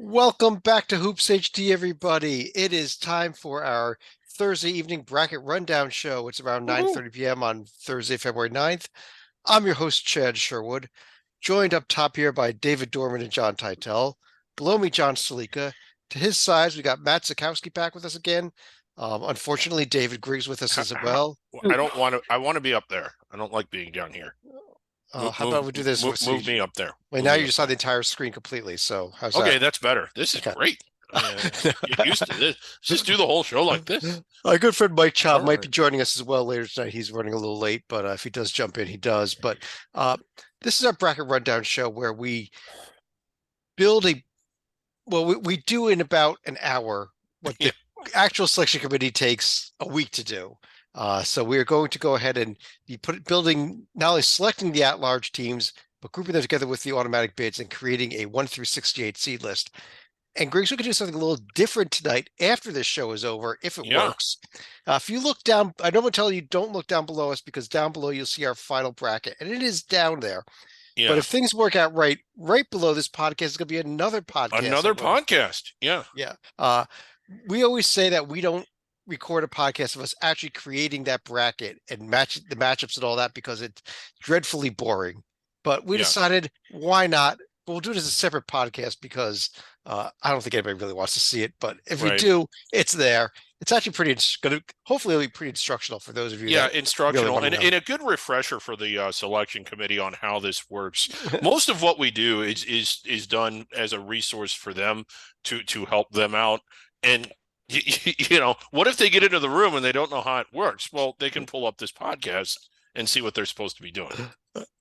Welcome back to Hoops HD, everybody. It is time for our Thursday evening bracket rundown show. It's around 9:30 p.m. on Thursday, February 9th. I'm your host, Chad Sherwood, joined up top here by David Dorman and John Titel. Below me, John Salika. To his sides, we got Matt Sikowski back with us again. Unfortunately, David Griggs with us as well. I don't want to. I want to be up there. I don't like being down here. How about we do this? Move me up there. Wait, now you just saw the entire screen completely. So how's that? Okay, that's better. This is great. Get used to this. Just do the whole show like this. Our good friend Mike Chow might be joining us as well later tonight. He's running a little late, but if he does jump in, he does. But this is our bracket rundown show where we build we do in about an hour what the actual selection committee takes a week to do. So we are going to go ahead and be building, not only selecting the at-large teams, but grouping them together with the automatic bids and creating a 1 through 68 seed list. And Griggs, we could do something a little different tonight after this show is over, if it works. If you look down, I don't want to tell you don't look down below us, because down below you'll see our final bracket, and it is down there. Yeah. But if things work out right below this podcast is going to be another podcast. Another podcast. Yeah. Yeah. We always say that we don't record a podcast of us actually creating that bracket and the matchups and all that, because it's dreadfully boring. But we decided, why not? We'll do it as a separate podcast, because I don't think anybody really wants to see it. But if we do, it's there. It's actually hopefully it'll be pretty instructional for those of you. Yeah, instructional, really and a good refresher for the selection committee on how this works. Most of what we do is done as a resource for them to help them out. And you know, what if they get into the room and they don't know how it works? Well, they can pull up this podcast and see what they're supposed to be doing.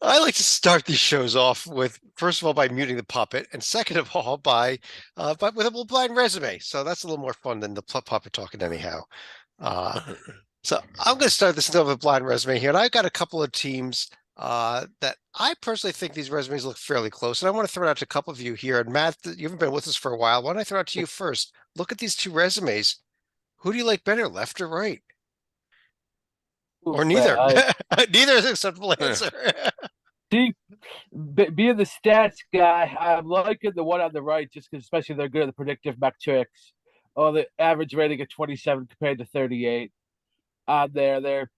I like to start these shows off with, first of all, by muting the puppet, and second of all, with a little blind resume. So that's a little more fun than the puppet talking anyhow. So I'm going to start this with a blind resume here, and I've got a couple of teams that I personally think these resumes look fairly close, and I want to throw it out to a couple of you here. And Matt, you haven't been with us for a while. Why don't I throw it out to you first? Look at these two resumes. Who do you like better, left or right? Or neither. Neither is an acceptable answer. See, being the stats guy, I'm liking the one on the right, just because, especially, they're good at the predictive metrics. Oh, the average rating of 27 compared to 38. Their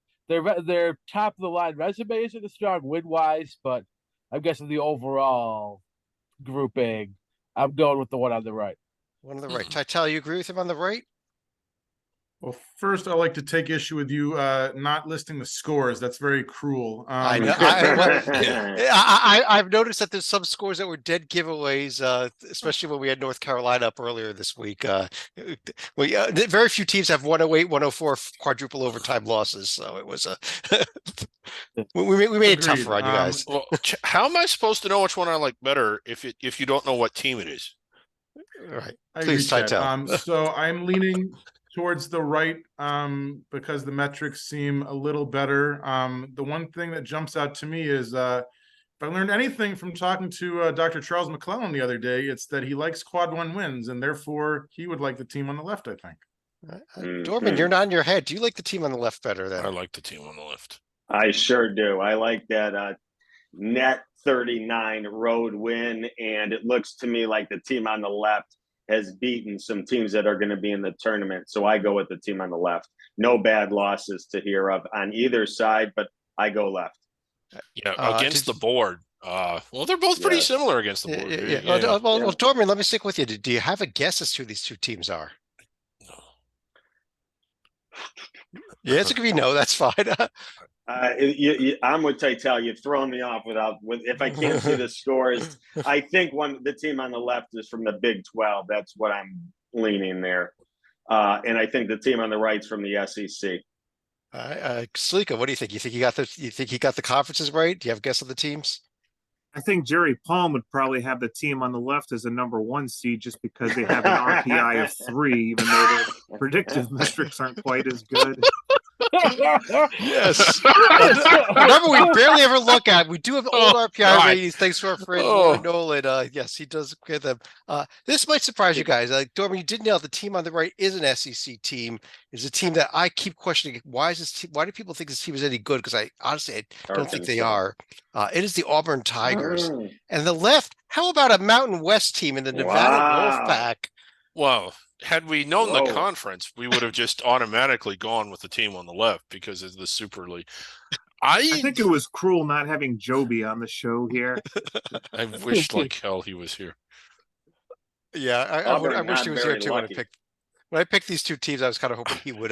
top of the line resume isn't as strong win wise, but I'm guessing the overall grouping, I'm going with the one on the right. One on the right. Titel, you agree with him on the right? Well, first, I'd like to take issue with you not listing the scores. That's very cruel. I know. I've noticed that there's some scores that were dead giveaways, especially when we had North Carolina up earlier this week. Very few teams have 108, 104 quadruple overtime losses, so it was we made it tough for on you guys. Well, how am I supposed to know which one I like better if you don't know what team it is? All right, please, Titel. So I'm leaning towards the right because the metrics seem a little better. The one thing that jumps out to me is if I learned anything from talking to Dr. Charles McClellan the other day, it's that he likes quad one wins, and therefore he would like the team on the left, I think. Dorman, you're nodding your head. Do you like the team on the left better then? I like the team on the left. I sure do. I like that net 39 road win, and it looks to me like the team on the left has beaten some teams that are going to be in the tournament. So I go with the team on the left. No bad losses to hear of on either side, but I go left. Yeah, against the board. Well, they're both pretty similar against the board. Well, Dorman, let me stick with you. Do you have a guess as to who these two teams are? No. Yeah, it's going to be no. That's fine. I'm with Titel. You've thrown me off if I can't see the scores. I think the team on the left is from the Big 12. That's what I'm leaning there. And I think the team on the right is from the SEC. Salika, what do you think? You think he got the conferences right? Do you have a guess of the teams? I think Jerry Palm would probably have the team on the left as a number one seed, just because they have an RPI of 3, even though their predictive metrics aren't quite as good. Yes. Remember, we barely ever look at. We do have old RPI ratings, thanks to our friend Nolan. Yes, he does get them. This might surprise you guys. Dorman, you did nail it. The team on the right is an SEC team. It's a team that I keep questioning. Why do people think this team is any good? Because I honestly don't think they are. It is the Auburn Tigers. And the left How about a Mountain West team in the Nevada Wow. Wolfpack? Well, had we known the Whoa. conference, we would have just automatically gone with the team on the left because it's the Super League. I think it was cruel not having Joby on the show here. I wish like hell he was here. Yeah, I Auburn wish not he was here very too lucky. when I picked these two teams. I was kind of hoping he would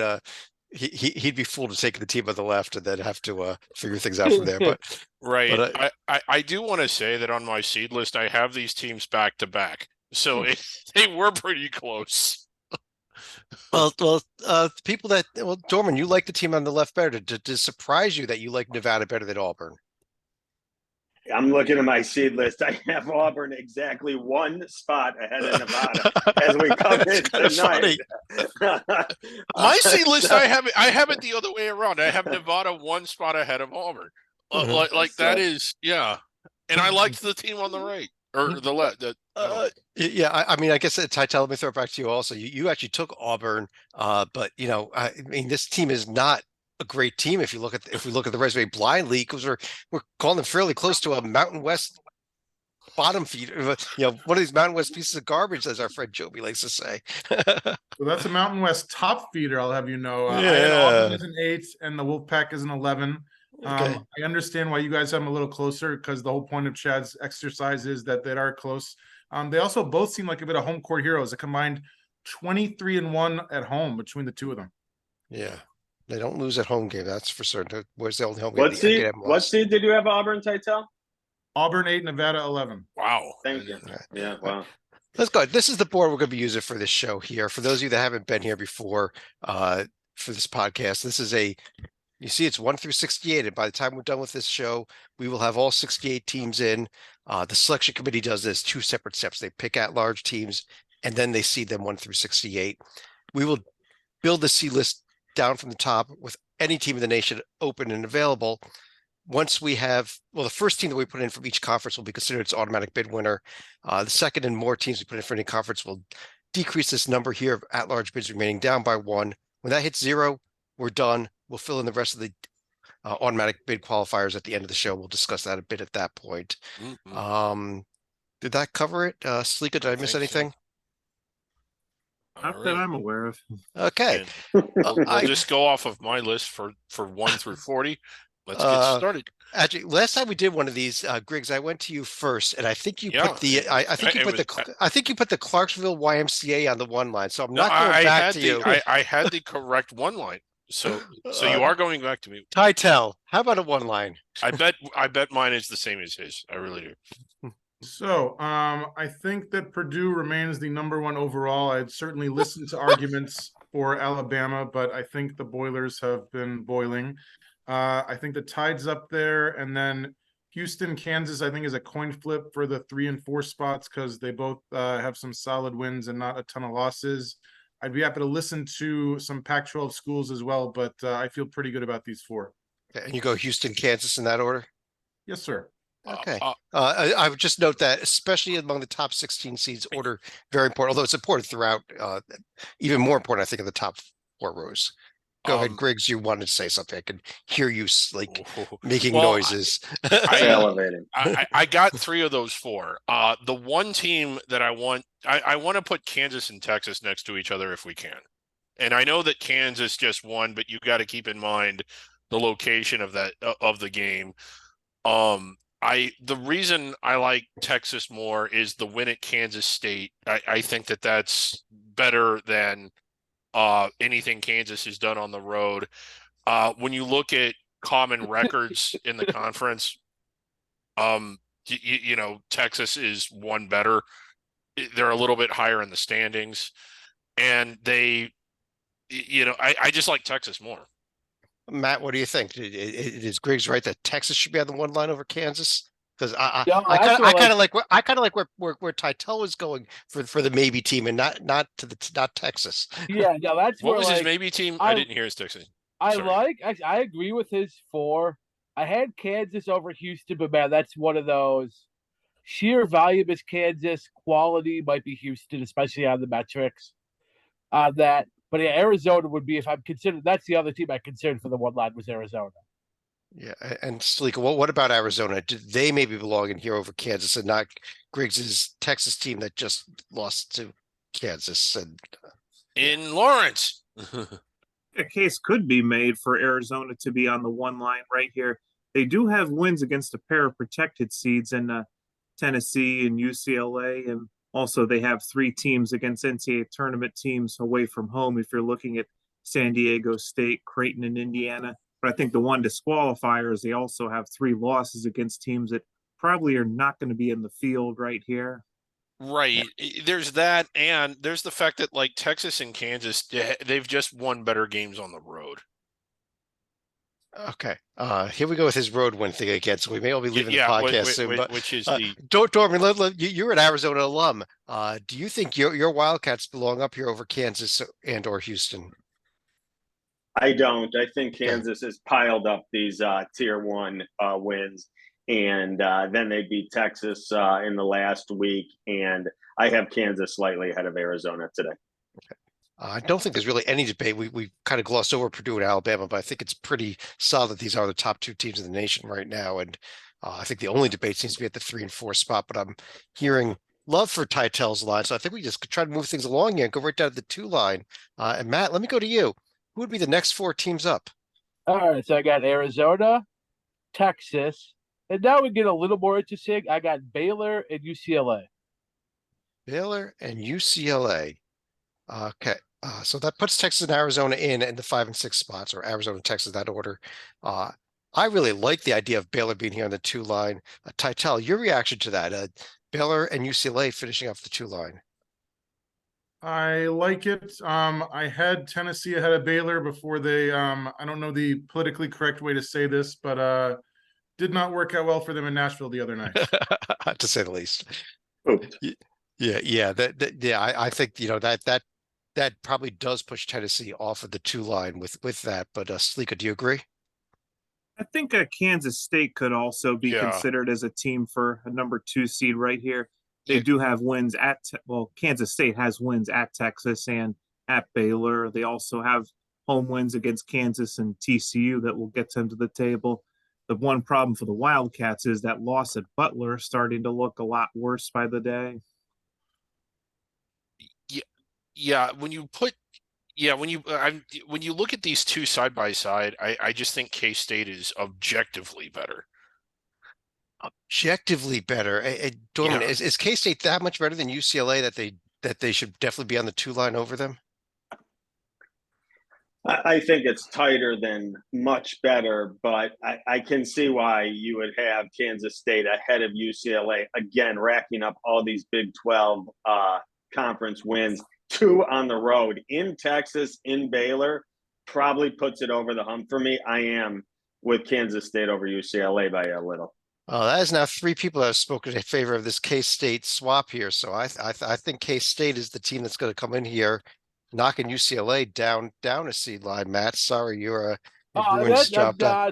he'd be fooled to take the team on the left and then have to figure things out from there. But Right. But, I do want to say that on my seed list, I have these teams back to back. So they were pretty close. people Dorman, you like the team on the left better. Did it surprise you that you like Nevada better than Auburn? I'm looking at my seed list. I have Auburn exactly one spot ahead of Nevada as we come in tonight. My seed list, I have it the other way around. I have Nevada one spot ahead of Auburn. Like that is, yeah. And I liked the team on the right or the left. Yeah, I mean, I guess Titel, let me throw it back to you also. You actually took Auburn, but I mean, this team is not a great team if we look at the resume blindly, because we're calling them fairly close to a Mountain West bottom feeder, one of these Mountain West pieces of garbage, as our friend Joby likes to say. So that's a Mountain West top feeder, I'll have you know. I had Yeah. Auburn as an 8 and the Wolfpack as an 11. Okay. I understand why you guys have them a little closer, because the whole point of Chad's exercise is that they are close. They also both seem like a bit of home court heroes. A combined 23-1 at home between the two of them. Yeah, they don't lose at home game, that's for certain. Where's the only home What game? seed? What seed did you have Auburn, Titel? Auburn 8, Nevada 11. Wow. Thank you. Yeah, wow. Let's go. This is the board we're going to be using for this show here. For those of you that haven't been here before, for this podcast, this is you see it's 1 through 68. And by the time we're done with this show, we will have all 68 teams in. The selection committee does this 2 separate steps. They pick at-large teams, and then they seed them 1 through 68. We will build the seed list down from the top with any team in the nation open and available. Once we have, the first team that we put in from each conference will be considered its automatic bid winner. The second and more teams we put in for any conference will decrease this number here of at-large bids remaining down by 1. When that hits 0, we're done. We'll fill in the rest of the automatic bid qualifiers at the end of the show. We'll discuss that a bit at that point. Mm-hmm. Did that cover it? Slika, did I miss anything? Not that I'm aware of. Okay. I'll just go off of my list for 1 through 40. Let's get started. Actually, last time we did one of these, Griggs, I went to you first, and I think you put the I think you put the Clarksville YMCA on the one line. So I'm not going back to you. I had the correct one line. So you are going back to me. Titel, how about a one line? I bet mine is the same as his. I really do. So I think that Purdue remains the #1 overall. I'd certainly listen to arguments for Alabama, but I think the Boilers have been boiling. I think the Tide's up there, and then Houston, Kansas, I think is a coin flip for the 3 and 4 spots, because they both have some solid wins and not a ton of losses. I'd be happy to listen to some Pac-12 schools as well, but I feel pretty good about these 4. And you go Houston, Kansas in that order? Yes, sir. Okay. I would just note that, especially among the top 16 seeds, order very important, although it's important throughout, even more important, I think, in the top 4 rows. Go ahead, Griggs. You wanted to say something. I could hear you making noises. I got 3 of those 4. The one team that I want to put Kansas and Texas next to each other if we can. And I know that Kansas just won, but you got to keep in mind the location of the game. The reason I like Texas more is the win at Kansas State. I think that's better than anything Kansas has done on the road. When you look at common records in the conference, Texas is one better. They're a little bit higher in the standings, and I just like Texas more. Matt, what do you think? Is Griggs right that Texas should be on the one line over Kansas? Because I kind of like where Titel was going for the maybe team, and not Texas. Yeah, no, that's what where, was his maybe team? I didn't hear his Texas. I agree with his 4. I had Kansas over Houston, but man, that's one of those. Sheer volume is Kansas, quality might be Houston, especially on the metrics. But yeah, Arizona would be, if I'm considered, that's the other team I considered for the one line was Arizona. Yeah, and Sleek, what about Arizona? Do they maybe belong in here over Kansas and not Griggs's Texas team that just lost to Kansas? And In Lawrence. A case could be made for Arizona to be on the one line right here. They do have wins against a pair of protected seeds in Tennessee and UCLA, and also they have 3 teams against NCAA tournament teams away from home. If you're looking at San Diego State, Creighton, and Indiana, but I think the one disqualifier is they also have 3 losses against teams that probably are not going to be in the field right here. Right. There's that, and there's the fact that like Texas and Kansas, they've just won better games on the road. okay, here we go with his road win thing again. So we may all be leaving the Yeah, podcast soon. But which is the Dorman, you're an Arizona alum. Do you think your Wildcats belong up here over Kansas and or Houston? I don't. I think Kansas has piled up these tier 1 wins, and then they beat Texas in the last week, and I have Kansas slightly ahead of Arizona today. I don't think there's really any debate. We kind of glossed over Purdue and Alabama, but I think it's pretty solid that these are the top 2 teams in the nation right now. And I think the only debate seems to be at the 3 and 4 spot. But I'm hearing love for Titel's line, so I think we just try to move things along here and go right down to the 2 line. And Matt, let me go to you. Who would be the next 4 teams up? All right, so I got Arizona, Texas, and now we get a little more interesting. I got Baylor and UCLA. Baylor and UCLA. Okay. So that puts Texas and Arizona in the 5 and 6 spots, or Arizona and Texas, that order. I really like the idea of Baylor being here on the 2 line. Titel, your reaction to that? Baylor and UCLA finishing off the 2 line. I like it. I had Tennessee ahead of Baylor before they, I don't know the politically correct way to say this, but did not work out well for them in Nashville the other night. To say the least. Oops. Yeah. I think that probably does push Tennessee off of the 2 line with that. But Sleeka, do you agree? I think Kansas State could also be considered as a team for a number 2 seed right here. They do have wins Kansas State has wins at Texas and at Baylor. They also have home wins against Kansas and TCU that will get them to the table. The one problem for the Wildcats is that loss at Butler starting to look a lot worse by the day. Yeah, when you look at these 2 side by side, I just think K-State is objectively better. Objectively better. Dorman, is K-State that much better than UCLA that they should definitely be on the 2 line over them? I think it's tighter than much better, but I can see why you would have Kansas State ahead of UCLA, again, racking up all these Big 12 conference wins. 2 on the road in Texas, in Baylor, probably puts it over the hump for me. I am with Kansas State over UCLA by a little. That is now 3 people that have spoken in favor of this K-State swap here. So I think K-State is the team that's going to come in here, knocking UCLA down a seed line. Matt, sorry, you're ruined this job. I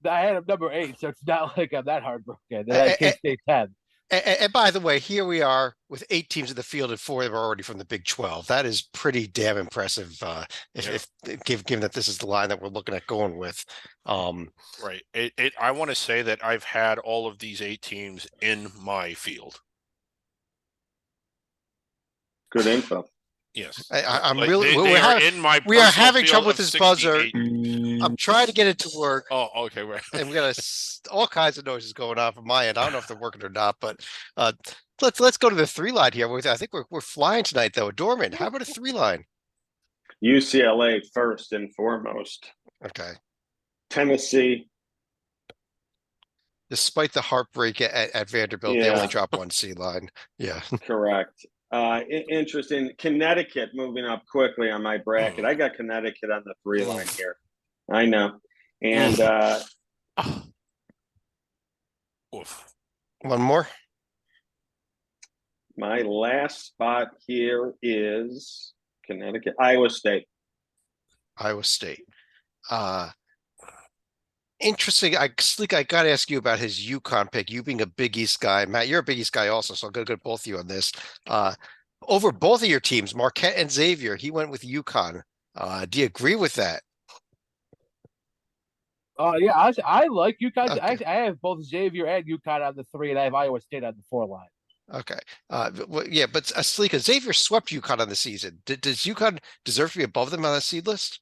had him number 8, so it's not like I'm that heartbroken. I had K-State 10. And by the way, here we are with 8 teams in the field and 4 of them are already from the Big 12. That is pretty damn impressive. If given that this is the line that we're looking at going with. Right. I want to say that I've had all of these 8 teams in my field. Good info. Yes. I'm Like, really we are having trouble with this buzzer. I'm trying to get it to work. Oh, okay. Right. And we got all kinds of noises going on from my end. I don't know if they're working or not, but let's go to the 3 line here. I think we're flying tonight though. Dorman, how about a 3 line? UCLA first and foremost. Okay. Tennessee. Despite the heartbreak at Vanderbilt, they only dropped 1 C line. Yeah. Correct. Interesting. Connecticut moving up quickly on my bracket. I got Connecticut on the 3 line here. I know. And one more. My last spot here is Connecticut, Iowa State. Iowa State. Interesting. Sleek, I got to ask you about his UConn pick. You being a Big East guy, Matt, you're a Big East guy also, so I'm going to go to both of you on this. Over both of your teams, Marquette and Xavier, he went with UConn. Do you agree with that? Yeah, I like UConn. Okay. I have both Xavier and UConn on the 3, and I have Iowa State on the 4 line. Okay. Yeah, but Salika, Xavier swept UConn on the season. Does UConn deserve to be above them on the seed list?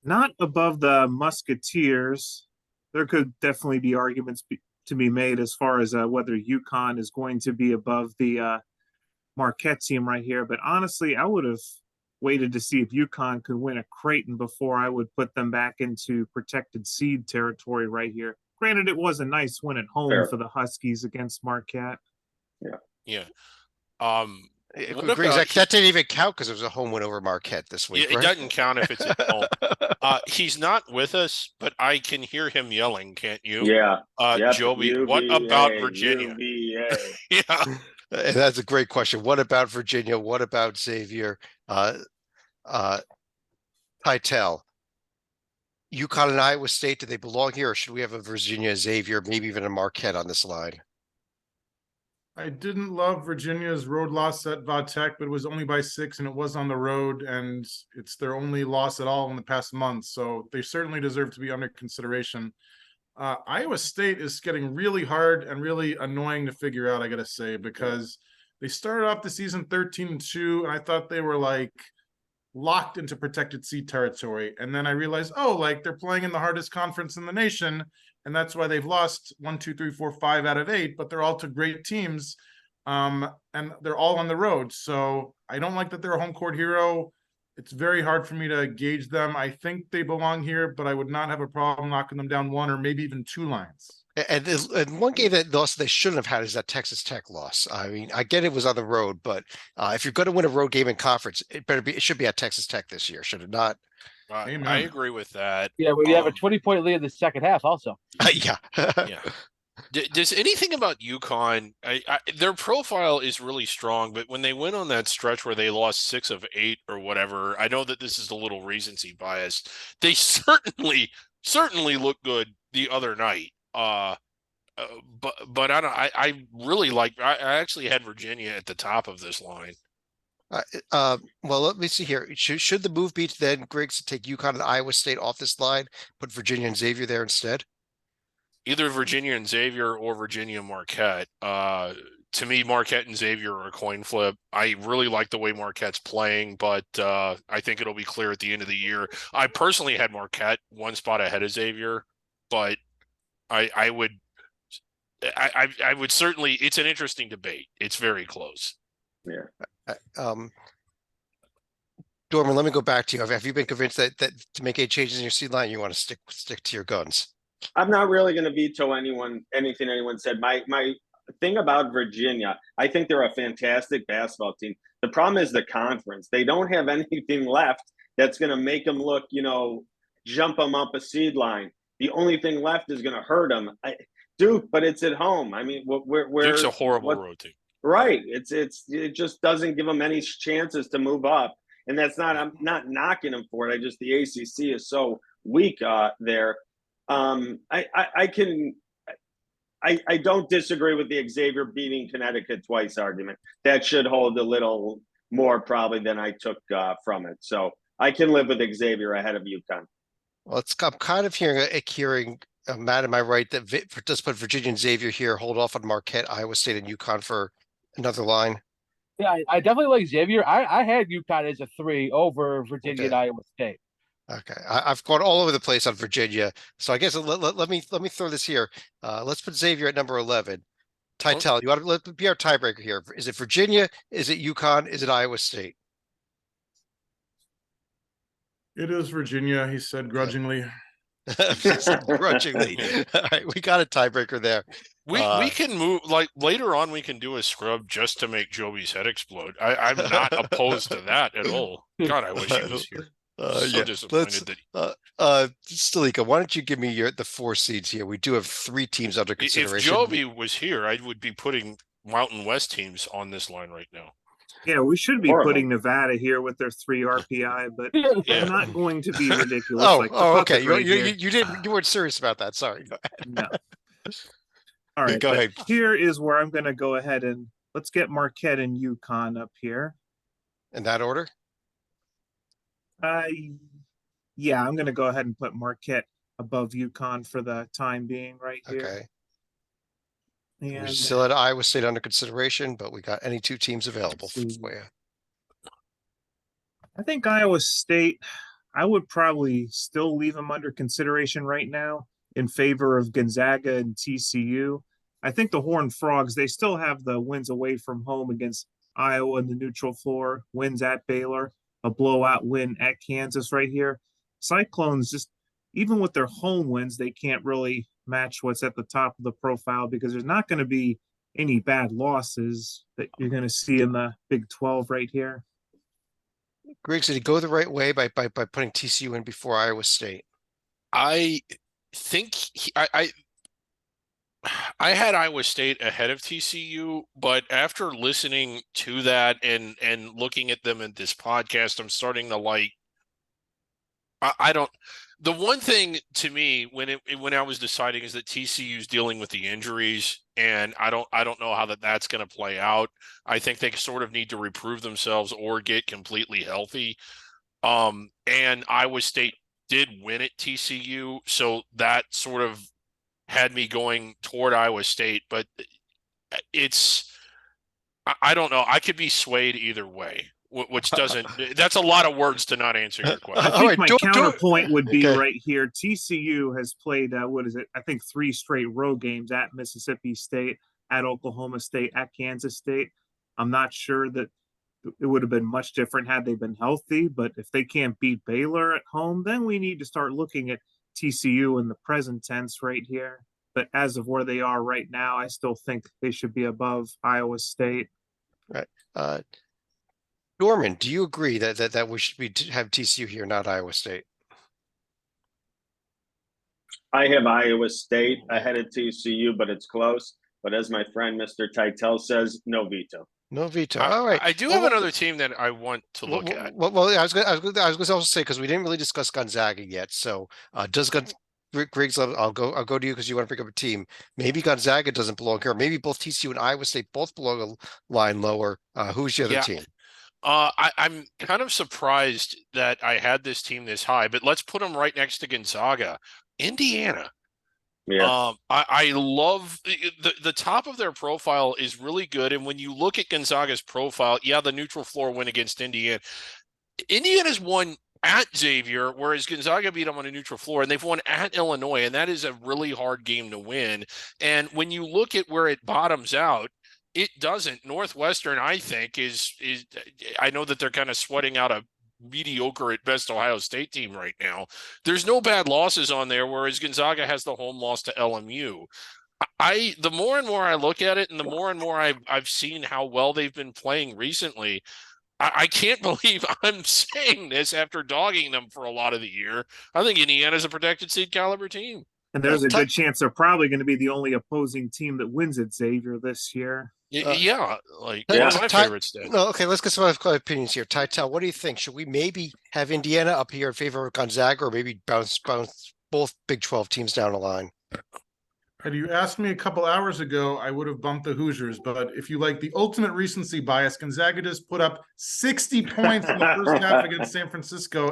Not above the Musketeers. There could definitely be arguments to be made as far as whether UConn is going to be above the Marquette team right here. But honestly, I would have waited to see if UConn could win a Creighton before I would put them back into protected seed territory right here. Granted, it was a nice win at home Fair. for the Huskies against Marquette. Yeah. That didn't even count because it was a home win over Marquette this week. Yeah, it right? doesn't count if it's at home. He's not with us, but I can hear him yelling, can't you? Yeah. Yep, Joby, what about Virginia? UVA. Yeah. And that's a great question. What about Virginia? What about Xavier? Titel. UConn and Iowa State, do they belong here, or should we have a Virginia, Xavier, maybe even a Marquette on this line? I didn't love Virginia's road loss at Vatech, but it was only by 6 and it was on the road, and it's their only loss at all in the past month. So they certainly deserve to be under consideration. Iowa State is getting really hard and really annoying to figure out, I gotta say, because they started off the season 13-2, and I thought they were like locked into protected seed territory. And then I realized, oh, like they're playing in the hardest conference in the nation. And that's why they've lost 1, 2, 3, 4, 5 out of 8, but they're all to great teams. And they're all on the road. So I don't like that they're a home court hero. It's very hard for me to gauge them. I think they belong here, but I would not have a problem knocking them down 1 or maybe even 2 lines. And one game that loss they shouldn't have had is that Texas Tech loss. I mean, I get it was on the road, but if you're going to win a road game in conference, it should be at Texas Tech this year, should it not? I agree with that. Yeah, we have a 20-point lead in the second half also. Yeah. Yeah. Does anything about UConn? Their profile is really strong, but when they went on that stretch where they lost 6 of 8 or whatever, I know that this is a little recency bias. They certainly look good the other night. But I don't. I really like. I actually had Virginia at the top of this line. Well, let me see here. Should the move be to then, Griggs, to take UConn and Iowa State off this line, put Virginia and Xavier there instead? Either Virginia and Xavier or Virginia and Marquette. To me, Marquette and Xavier are a coin flip. I really like the way Marquette's playing, but I think it'll be clear at the end of the year. I personally had Marquette 1 spot ahead of Xavier, but I would certainly. It's an interesting debate. It's very close. Yeah. Dorman, let me go back to you. Have you been convinced that to make any changes in your seed line, you want to stick to your guns? I'm not really going to veto anything anyone said. My thing about Virginia, I think they're a fantastic basketball team. The problem is the conference. They don't have anything left that's going to make them look, jump them up a seed line. The only thing left is going to hurt them. Duke, but it's at home. I mean, Duke's a horrible road team. Right. It just doesn't give them any chances to move up. And I'm not knocking them for it. The ACC is so weak there. I don't disagree with the Xavier beating Connecticut twice argument. That should hold a little more probably than I took from it. So I can live with Xavier ahead of UConn. Well, I'm kind of hearing Matt, am I right that let's put Virginia and Xavier here, hold off on Marquette, Iowa State, and UConn for another line? Yeah, I definitely like Xavier. I had UConn as a 3 over Virginia and Iowa State. Okay, I've gone all over the place on Virginia, so I guess let me throw this here. Let's put Xavier at number 11. Titel, you want to be our tiebreaker here? Is it Virginia? Is it UConn? Is it Iowa State? It is Virginia, he said grudgingly. Grudgingly. All right, we got a tiebreaker there. We can move later on. We can do a scrub just to make Joby's head explode. I'm not opposed to that at all. God, I wish he was here. Disappointed that. Stalika, why don't you give me the 4 seeds here? We do have 3 teams under consideration. If Joby was here, I would be putting Mountain West teams on this line right now. Yeah, we should be putting Nevada here with their 3 RPI, but they're not going to be ridiculous. Okay. You weren't serious about that. Sorry. Go ahead. No. All right. Go ahead. Here is where I'm going to go ahead and let's get Marquette and UConn up here. In that order? Yeah, I'm going to go ahead and put Marquette above UConn for the time being right here. Okay. We And still had Iowa State under consideration, but we got any two teams available for see. you. I think Iowa State, I would probably still leave them under consideration right now in favor of Gonzaga and TCU. I think the Horned Frogs, they still have the wins away from home against Iowa in the neutral floor, wins at Baylor, a blowout win at Kansas right here. Cyclones, just even with their home wins, they can't really match what's at the top of the profile because there's not going to be any bad losses that you're going to see in the Big 12 right here. Griggs, did he go the right way by putting TCU in before Iowa State? I think I had Iowa State ahead of TCU, but after listening to that and looking at them in this podcast, I'm starting to like. I don't. The one thing to me when I was deciding is that TCU's dealing with the injuries, and I don't know how that's going to play out. I think they sort of need to reprove themselves or get completely healthy. And Iowa State did win at TCU, so that sort of had me going toward Iowa State, but I don't know. I could be swayed either way, which doesn't, that's a lot of words to not answer your question. I think my do counterpoint would be Okay. right here. TCU has played, what is it? I think 3 straight road games at Mississippi State, at Oklahoma State, at Kansas State. I'm not sure that it would have been much different had they been healthy, but if they can't beat Baylor at home, then we need to start looking at TCU in the present tense right here. But as of where they are right now, I still think they should be above Iowa State. Right. Dorman, do you agree that we should have TCU here, not Iowa State? I have Iowa State ahead of TCU, but it's close. But as my friend Mr. Titel says, no veto. No veto. All right. I do have another team that I want to look at. Well, I was going to also say, because we didn't really discuss Gonzaga yet. So Griggs, I'll go to you because you want to bring up a team. Maybe Gonzaga doesn't belong here. Maybe both TCU and Iowa State both belong a line lower. Who's the other team? I'm kind of surprised that I had this team this high, but let's put them right next to Gonzaga. Indiana. Yeah. I love the top of their profile is really good. And when you look at Gonzaga's profile, yeah, the neutral floor win against Indiana. Indiana's won at Xavier, whereas Gonzaga beat them on a neutral floor, and they've won at Illinois, and that is a really hard game to win. And when you look at where it bottoms out, it doesn't. Northwestern, I think, is I know that they're kind of sweating out a mediocre at best Ohio State team right now. There's no bad losses on there, whereas Gonzaga has the home loss to LMU. The more and more I look at it, and the more and more I've seen how well they've been playing recently, I can't believe I'm saying this after dogging them for a lot of the year. I think Indiana's a protected seed caliber team. And there's a good chance they're probably going to be the only opposing team that wins at Xavier this year. Yeah, like yeah. one of my favorites did. No, okay, let's get some opinions here. Titel, what do you think? Should we maybe have Indiana up here in favor of Gonzaga, or maybe bounce both Big 12 teams down the line? Had you asked me a couple hours ago, I would have bumped the Hoosiers. But if you like the ultimate recency bias, Gonzaga just put up 60 points in the first half against San Francisco.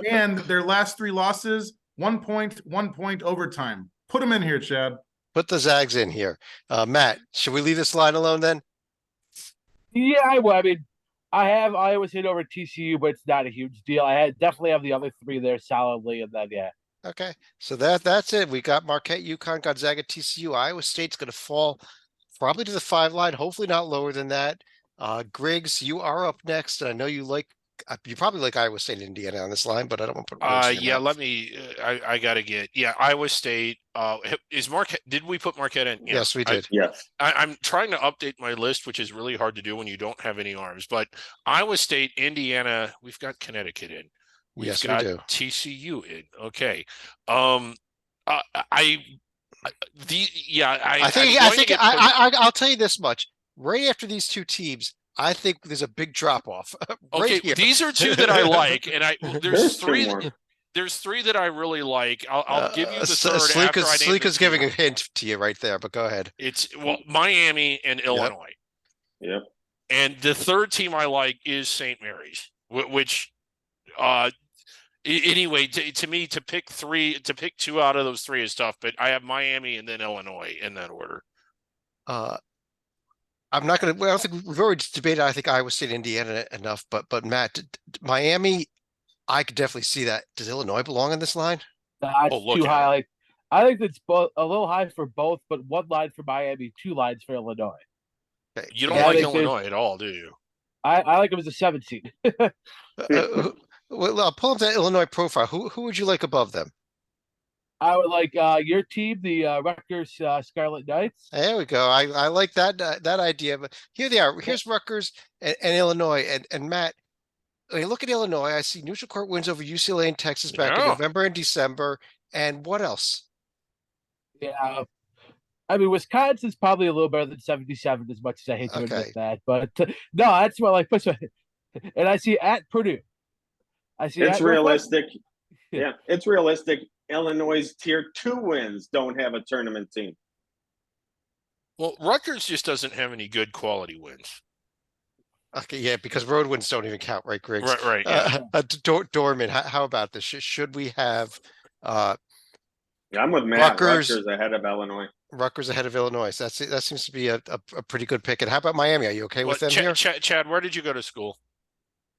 And their last 3 losses, 1 point overtime. Put them in here, Chad. Put the Zags in here. Matt, should we leave this line alone then? Yeah, I will. I mean, I have Iowa State over TCU, but it's not a huge deal. I definitely have the other 3 there solidly, and then yeah. Okay, so that's it. We got Marquette, UConn, Gonzaga, TCU. Iowa State's going to fall probably to the 5 line, hopefully not lower than that. Griggs, you are up next, and I know you probably like Iowa State and Indiana on this line, but I don't want to put words in your mouth. Let me. I gotta get. Yeah, Iowa State. Is Marquette? Did we put Marquette in? Yeah, yes, we did. Yes. I'm trying to update my list, which is really hard to do when you don't have any arms. But Iowa State, Indiana, we've got Connecticut in. We've got we do. TCU in. Okay. I'll tell you this much. Right after these 2 teams, I think there's a big drop off. Okay, these are 2 that I like, and there's 3. There's 3 that I really like. I'll give you the third. Sleeka's giving a hint to you right there, but go ahead. It's Miami and Illinois. Yep. And the third team I like is St. Mary's, which Anyway, to me, to pick two out of those three is tough. But I have Miami and then Illinois in that order. I'm not going to. I don't think we've already debated. I think Iowa State, Indiana enough, but Matt, Miami, I could definitely see that. Does Illinois belong in this line? That's look too at high. it. Like, I think it's both a little high for both, but one line for Miami, 2 lines for Illinois. Okay. You don't Yeah, I like think there's- Illinois at all, do you? I like him as a 7 seed. Well, I'll pull up that Illinois profile. Who would you like above them? I would like your team, the Rutgers Scarlet Knights. There we go. I like that idea. But here they are. Here's Rutgers and Illinois. And Matt, when you look at Illinois, I see neutral court wins over UCLA and Texas back in Yeah. November and December. And what else? Yeah. I mean, Wisconsin's probably a little better than 77, as much as I hate to Okay. admit that. But no, that's what like push. And I see at Purdue. I see It's at Northwestern. realistic. Yeah, it's realistic. Illinois' tier 2 wins don't have a tournament team. Well, Rutgers just doesn't have any good quality wins. Okay, yeah, because road wins don't even count, right, Griggs? Right. Yeah. Dorman, how about this? Should we have I'm with Matt. Rutgers- Rutgers ahead of Illinois. Rutgers ahead of Illinois? That seems to be a pretty good pick. And how about Miami? Are you okay with them here? Chad, where did you go to school?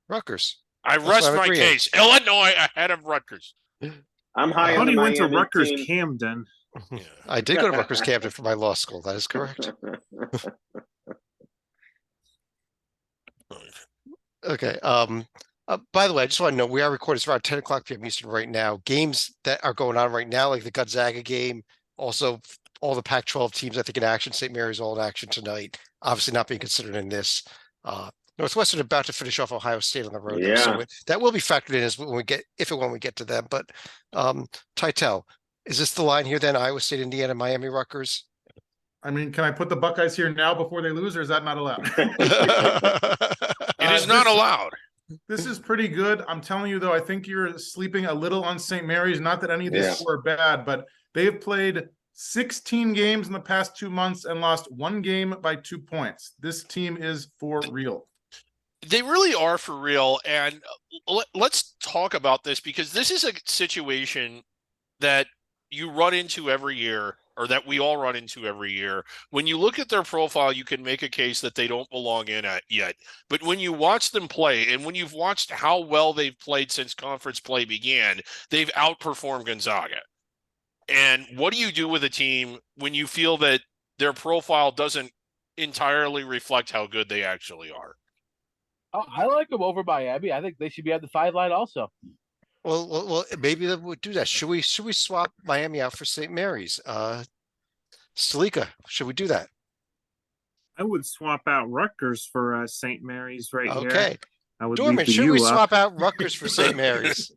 Rutgers. I That's rest what I'm my agreeing. case. Illinois ahead of Rutgers. I'm I high thought on the he went to Miami Rutgers team. Camden. Yeah. I did go to Rutgers Camden for my law school. That is correct. Okay. By the way, I just want to know we are recording. It's around 10 o'clock p.m. Eastern right now. Games that are going on right now, like the Gonzaga game, also all the Pac-12 teams, I think, in action. St. Mary's all in action tonight. Obviously not being considered in this. Northwestern about to finish off Ohio State on the road. though, so that will be factored in as when we get to them. But Titel, is this the line here then? Iowa State, Indiana, Miami, Rutgers? I mean, can I put the Buckeyes here now before they lose, or is that not allowed? It is not allowed. This is pretty good. I'm telling you, though, I think you're sleeping a little on St. Mary's. Not that any of these Yeah. four are bad, but they have played 16 games in the past 2 months and lost 1 game by 2 points. This team is for real. They really are for real. And let's talk about this, because this is a situation that you run into every year, or that we all run into every year. When you look at their profile, you can make a case that they don't belong in it yet. But when you watch them play, and when you've watched how well they've played since conference play began, they've outperformed Gonzaga. And what do you do with a team when you feel that their profile doesn't entirely reflect how good they actually are? Oh, I like them over Miami. I think they should be on the 5 line also. Well, maybe they would do that. Should we swap Miami out for St. Mary's? Salika, should we do that? I would swap out Rutgers for St. Mary's right here. Okay. I would Dorman, leave the should U we up. swap out Rutgers for St. Mary's?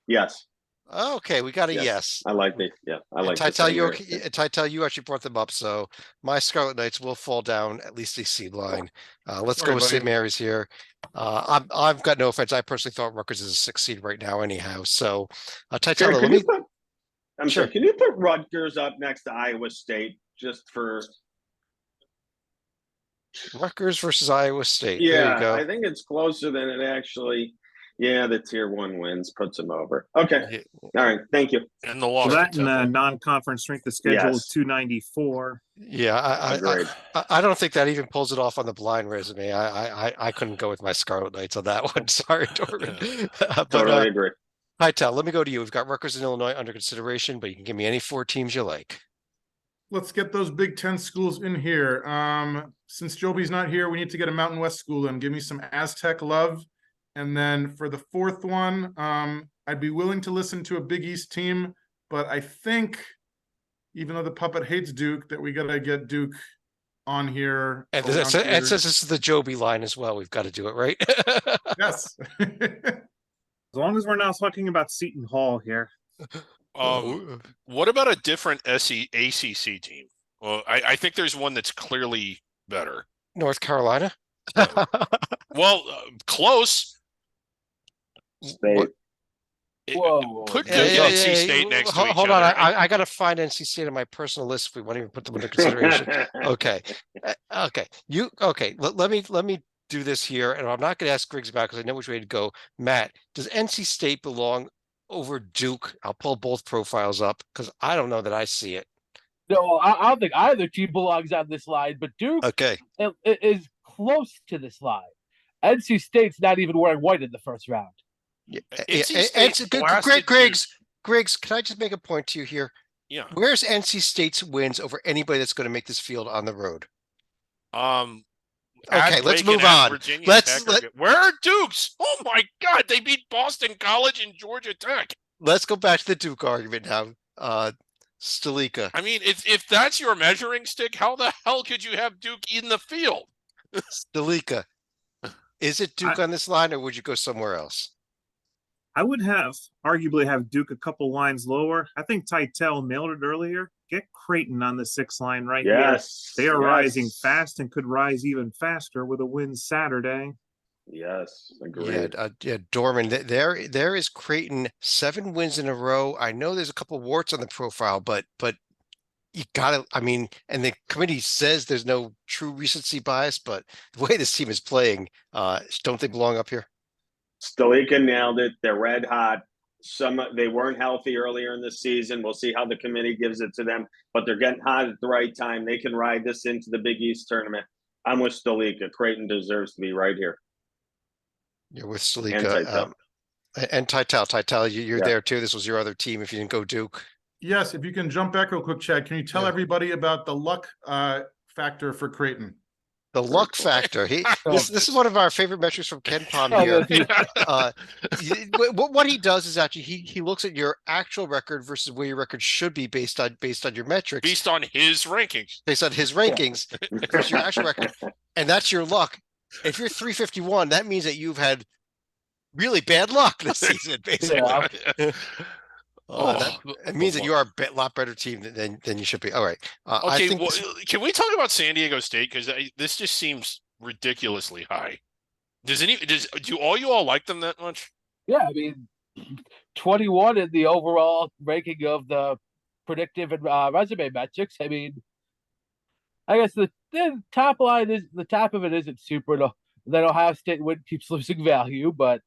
Yes, Okay, we got a Yes. yes. I like the I like the Titel, St. you Mary's okay? pick. Titel, you actually brought them up, so my Scarlet Knights will fall down at least a seed line. Let's Sorry, go with St. buddy. Mary's here. I've got no offense. I personally thought Rutgers is a 6 seed right now, anyhow. So, Titel, Jared, let can me. you put, I'm Sure. sorry, can you put Rutgers up next to Iowa State just for? Rutgers versus Iowa State. There you Yeah, go. I think it's closer than it actually. Yeah, the tier 1 wins puts them over. Okay, Yeah. all right, thank you. And the So loss. that and non-conference strength of schedule is Yes. 294. Yeah, Agreed. I don't think that even pulls it off on the blind resume. I couldn't go with my Scarlet Knights on that one. Sorry, Dorman. But Totally agree. Hightower, let me go to you. We've got Rutgers and Illinois under consideration, but you can give me any 4 teams you like. Let's get those Big Ten schools in here. Since Joby's not here, we need to get a Mountain West school in. Give me some Aztec love. And then for the 4th one, I'd be willing to listen to a Big East team, but I think even though the puppet hates Duke, that we gotta get Duke on here. And around it here. says this is the Joby line as well. We've got to do it, right? Yes. As long as we're not talking about Seton Hall here. What about a different ACC team? Well, I think there's one that's clearly better. North Carolina. Well, close. State. Whoa. Put Yeah, Duke yeah, and NC yeah, State next to each hold other. on, I got to find NC State on my personal list if we want to even put them into consideration. Okay, okay, let me do this here, and I'm not going to ask Griggs about because I know which way to go. Matt, does NC State belong over Duke? I'll pull both profiles up because I don't know that I see it. No, I don't think either team belongs on this line, but Duke Okay, is close to this line. NC State's not even wearing white in the first round. NC State blasted Griggs, can I just make a point to you here? Yeah. Where's NC State's wins over anybody that's going to make this field on the road? Okay, let's move on. Where are Dukes? Oh my God, they beat Boston College and Georgia Tech. Let's go back to the Duke argument now. Stalika. I mean, if that's your measuring stick, how the hell could you have Duke in the field? Stalika. Is it Duke on this line, or would you go somewhere else? I would arguably have Duke a couple lines lower. I think Titel nailed it earlier. Get Creighton on the 6 line right here. They are rising fast and could rise even faster with a win Saturday. Yes, agreed. Yeah, Dorman. There is Creighton, 7 wins in a row. I know there's a couple warts on the profile, but you gotta. I mean, and the committee says there's no true recency bias, but the way this team is playing, don't they belong up here? Stalika nailed it. They're red hot. They weren't healthy earlier in the season. We'll see how the committee gives it to them, but they're getting hot at the right time. They can ride this into the Big East tournament. I'm with Stalika. Creighton deserves to be right here. You're with Stalika and Titel. Titel, you're there too. This was your other team. If you didn't go Duke. Yes, if you can jump back real quick, Chad, can you tell everybody about the luck factor for Creighton? The luck factor. This is one of our favorite metrics from Ken Palm here. What he does is actually he looks at your actual record versus where your record should be based on your metrics. Based on his rankings. Based on his rankings versus your actual record. And that's your luck. If you're 351, that means that you've had really bad luck this season, basically. It means that you are a lot better team than you should be. All right. Okay, can we talk about San Diego State? Because this just seems ridiculously high. Do all you all like them that much? Yeah, I mean, 21 in the overall ranking of the predictive and resume metrics. I mean, I guess the top line is the top of it isn't super. Then Ohio State win keeps losing value, but.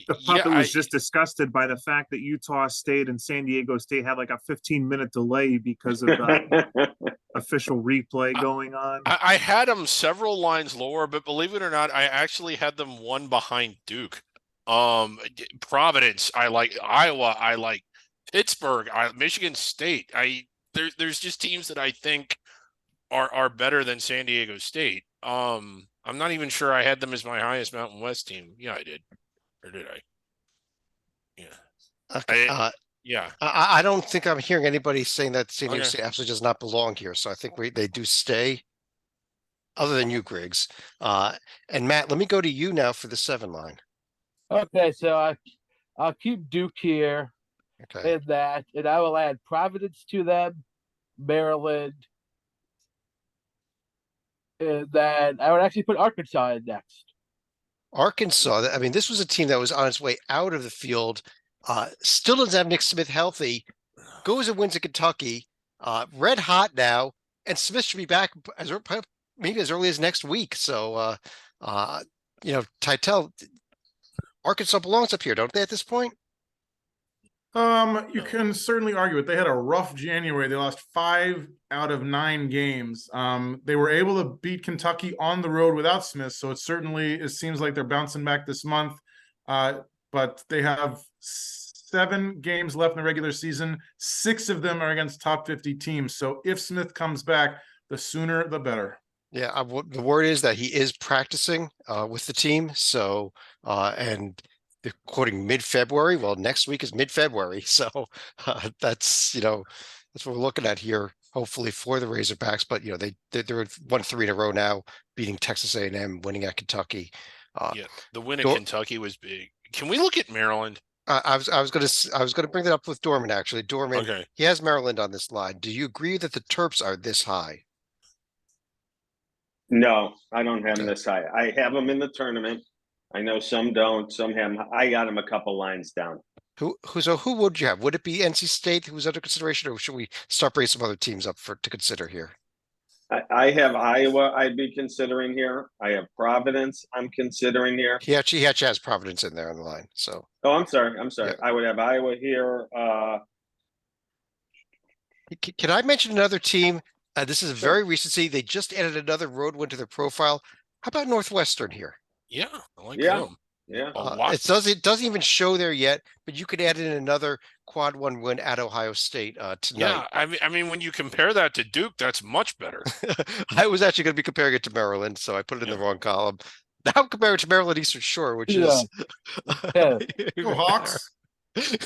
The puppet was just disgusted by the fact that Utah State and San Diego State had like a 15-minute delay because of the official replay going on. I had them several lines lower, but believe it or not, I actually had them one behind Duke. Providence, I like. Iowa, I like. Pittsburgh, Michigan State. There's just teams that I think are better than San Diego State. I'm not even sure I had them as my highest Mountain West team. Yeah, I did. Or did I? Yeah. Okay. Yeah. I don't think I'm hearing anybody saying that San Diego State absolutely does not belong here. So I think they do stay, other than you, Griggs. And Matt, let me go to you now for the 7 line. Okay, so I'll keep Duke here. Okay. And I will add Providence to them, Maryland, and then I would actually put Arkansas in next. Arkansas, I mean, this was a team that was on its way out of the field. Still doesn't have Nick Smith healthy. Goes and wins at Kentucky. Red hot now, and Smith should be back maybe as early as next week. So, Titel, Arkansas belongs up here, don't they? At this point, you can certainly argue it. They had a rough January. They lost 5 out of 9 games. They were able to beat Kentucky on the road without Smith, so it seems like they're bouncing back this month. But they have 7 games left in the regular season. 6 of them are against top 50 teams. So if Smith comes back, the sooner the better. Yeah, the word is that he is practicing with the team. So and they're quoting mid-February. Well, next week is mid-February, so that's what we're looking at here. Hopefully for the Razorbacks, but they're 1-3 in a row now, beating Texas A&M, winning at Kentucky. The win at Kentucky was big. Can we look at Maryland? I was going to bring that up with Dorman actually. Dorman, okay. He has Maryland on this line. Do you agree that the Terps are this high? No, I don't have them this high. I have them in the tournament. I know some don't, some have. I got them a couple lines down. So who would you have? Would it be NC State who's under consideration, or should we start bringing some other teams up to consider here? I have Iowa. I'd be considering here. I have Providence. I'm considering here. He actually has Providence in there on the line. So Oh, I'm sorry. I'm sorry. Yeah. I would have Iowa here. can I mention another team? This is a very recency. They just added another road win to their profile. How about Northwestern here? Yeah, I like Yeah. them. Yeah. A lot. It doesn't even show there yet, but you could add in another quad one win at Ohio State tonight. Yeah, I mean, when you compare that to Duke, that's much better. I was actually going to be comparing it to Maryland, so I put it in the wrong column. Now I'm comparing it to Maryland Eastern Shore, which Yeah. is Yeah. Go Hawks.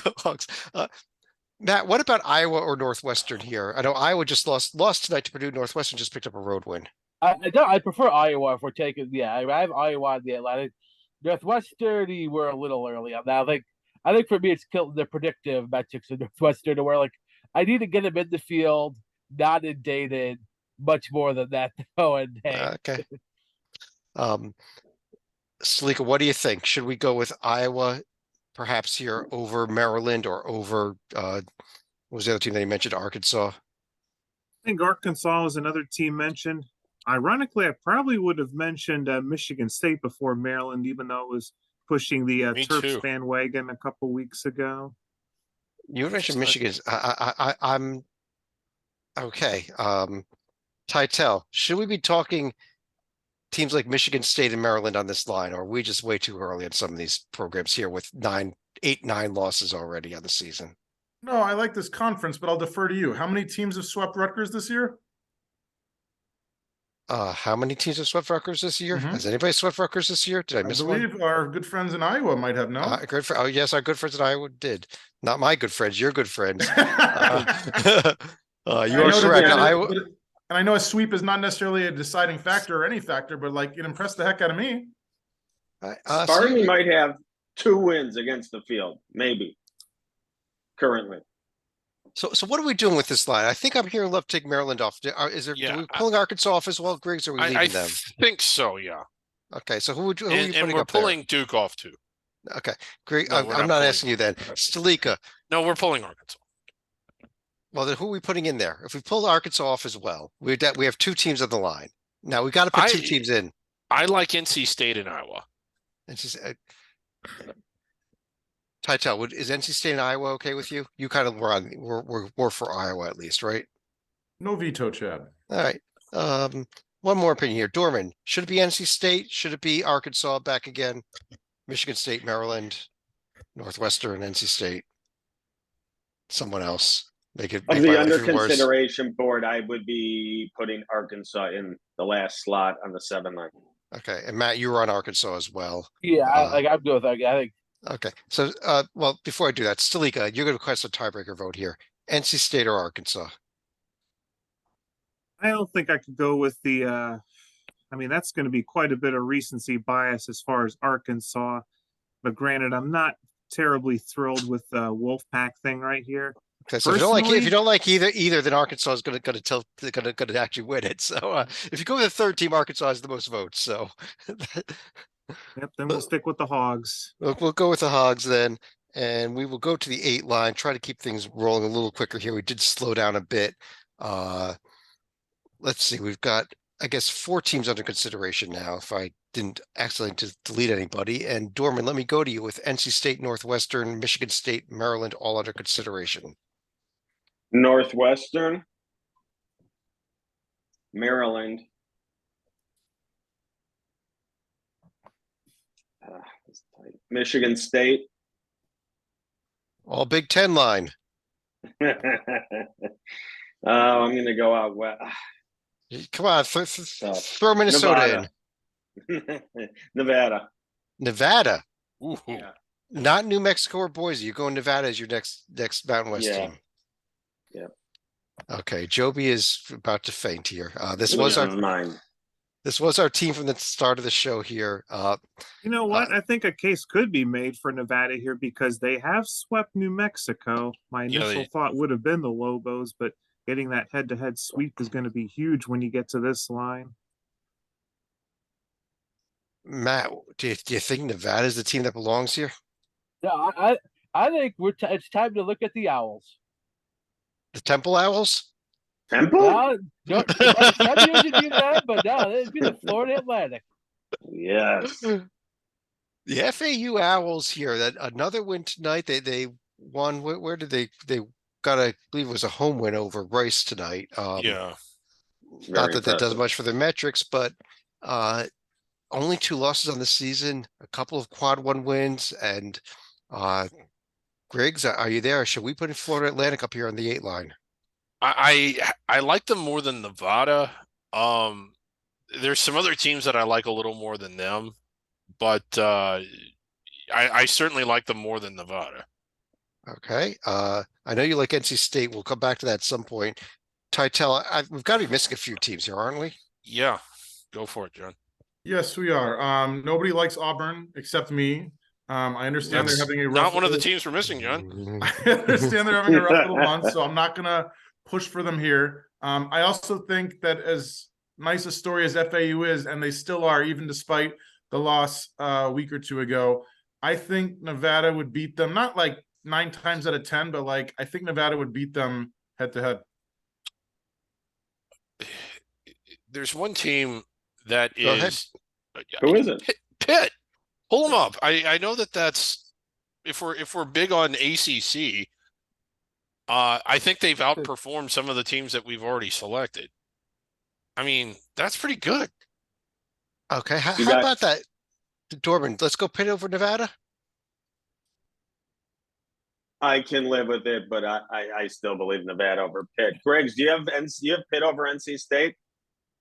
Go Hawks. Matt, what about Iowa or Northwestern here? I know Iowa just lost tonight to Purdue. Northwestern just picked up a road win. I prefer Iowa if we're taking. Yeah, I have Iowa in the Atlantic. Northwestern, we're a little early on that. I think for me, it's killed the predictive metrics of Northwestern to where like I need to get them in the field, not inundated, much more than that. Though, and hey, Okay. Salika, what do you think? Should we go with Iowa perhaps here over Maryland or over what was the other team that you mentioned? Arkansas? I think Arkansas is another team mentioned. Ironically, I probably would have mentioned Michigan State before Maryland, even though it was pushing the Me Terps too. bandwagon a couple weeks ago. You mentioned Michigan. I'm okay. Titel, should we be talking teams like Michigan State and Maryland on this line, or are we just way too early in some of these programs here with 9 losses already on the season? No, I like this conference, but I'll defer to you. How many teams have swept Rutgers this year? How many teams have swept Rutgers this year? Mhm. Has anybody swept Rutgers this year? Did I I miss one? believe our good friends in Iowa might have, no? Oh yes, our good friends in Iowa did. Not my good friends, your good friends. You I are know that correct. they- Iowa, and I know a sweep is not necessarily a deciding factor or any factor, but like it impressed the heck out of me. so Sparty might have 2 wins against the field, maybe. Currently. So what are we doing with this line? I think I'm hearing love take Maryland off. Is there? Yeah, Are we pulling Arkansas off as well, Griggs? Or are we leaving I them? think so. Yeah, Okay, so who are you and putting we're up there? pulling Duke off too. Okay, Greg, No, I'm we're not not pulling asking you then. Stalika, No, we're pulling Arkansas. well then who are we putting in there? If we pull Arkansas off as well, we have 2 teams on the line. Now we got to put 2 teams in. I like NC State and Iowa. It's just Titel, is NC State and Iowa okay with you? You kind of were for Iowa at least, right? No veto, Chad. All right. One more opinion here. Dorman, should it be NC State? Should it be Arkansas back again? Michigan State, Maryland, Northwestern, NC State. Someone else. Make Of my the life under even worse. consideration board, I would be putting Arkansas in the last slot on the 7 line. Okay. And Matt, you were on Arkansas as well. yeah, I'm good with that. I think Okay. So well, before I do that, Stalika, you're gonna request a tiebreaker vote here. NC State or Arkansas? I don't think I could go with the I mean, that's going to be quite a bit of recency bias as far as Arkansas. But granted, I'm not terribly thrilled with the Wolfpack thing right here. Okay, so if you don't like either, then Arkansas is gonna actually win it. So if you go with the third team, Arkansas has the most votes. So Yep, then we'll stick with the Hogs. we'll go with the Hogs then, and we will go to the 8 line. Try to keep things rolling a little quicker here. We did slow down a bit. Let's see. We've got, I guess, 4 teams under consideration now. If I didn't accidentally delete anybody, and Dorman, let me go to you with NC State, Northwestern, Michigan State, Maryland, all under consideration. Northwestern, Maryland, Michigan State. All Big Ten line. I'm going to go out west. Come on, throw Minnesota Nevada. Nevada. in. Nevada, Ooh. Yeah. not New Mexico or Boise. You're going Nevada as your next Mountain West Yeah. team. Yeah. Okay, Joby is about to faint here. This Which was is mine. our team from the start of the show here. You know what? I think a case could be made for Nevada here because they have swept New Mexico. My Yeah, initial thought would have been the Lobos, but getting that head-to-head sweep is going to be huge when you get to this line. Matt, do you think Nevada's the team that belongs here? Yeah, I think it's time to look at the Owls. The Temple Owls? Temple? No, no, some years it'd be them, but no, it'd be the Florida Atlantic. Yes. The FAU Owls here, that another win tonight. They won. Where did they got? I believe it was a home win over Rice tonight. Yeah. Not Very that does impressive. much for their metrics, but only 2 losses on the season, a couple of quad 1 wins, and Griggs, are you there? Or should we put in Florida Atlantic up here on the 8 line? I like them more than Nevada. There's some other teams that I like a little more than them, but I certainly like them more than Nevada. Okay. I know you like NC State. We'll come back to that at some point. Titel, we've got to be missing a few teams here, aren't we? Yeah, go for it, John. Yes, we are. Nobody likes Auburn except me. I understand That's they're having a rough not one of the teams we're missing, John. I understand they're having a rough little month, so I'm not gonna push for them here. I also think that as nice a story as FAU is, and they still are, even despite the loss a week or two ago, I think Nevada would beat them, not like 9 times out of 10, but like I think Nevada would beat them head to head. There's one team that Go ahead. is Who is it? Pitt. Pull them up. I know that's if we're big on ACC. I think they've outperformed some of the teams that we've already selected. I mean, that's pretty good. Okay. How You got- about that, Dorman? Let's go Pitt over Nevada. I can live with it, but I still believe Nevada over Pitt. Griggs, do you have Pitt over NC State?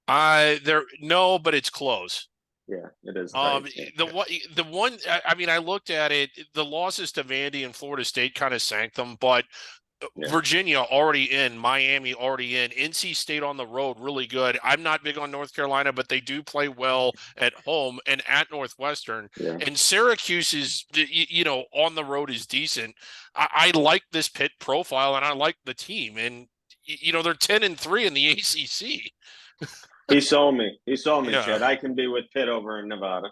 No, but it's close. Yeah, it is. The one I mean, I looked at it. The losses to Vandy and Florida State kind of sank them, but Yeah. Virginia already in, Miami already in, NC State on the road really good. I'm not big on North Carolina, but they do play well at home and at Northwestern. Yeah. And Syracuse is, on the road is decent. I like this Pitt profile, and I like the team. And they're 10-3 in the ACC. He sold me. Yeah. Chad. I can be with Pitt over in Nevada.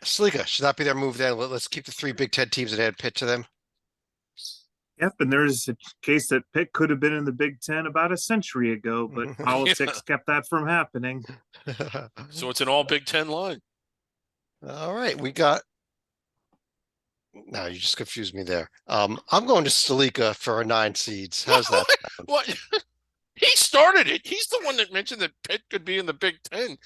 Slika, should that be their move then? Let's keep the 3 Big Ten teams and add Pitt to them. Yep, and there's a case that Pitt could have been in the Big Ten about a century ago, but politics kept that from happening. So it's an all Big Ten line. All right, we got. No, you just confused me there. I'm going to Salika for our 9 seeds. How's that? What? He started it. He's the one that mentioned that Pitt could be in the Big Ten.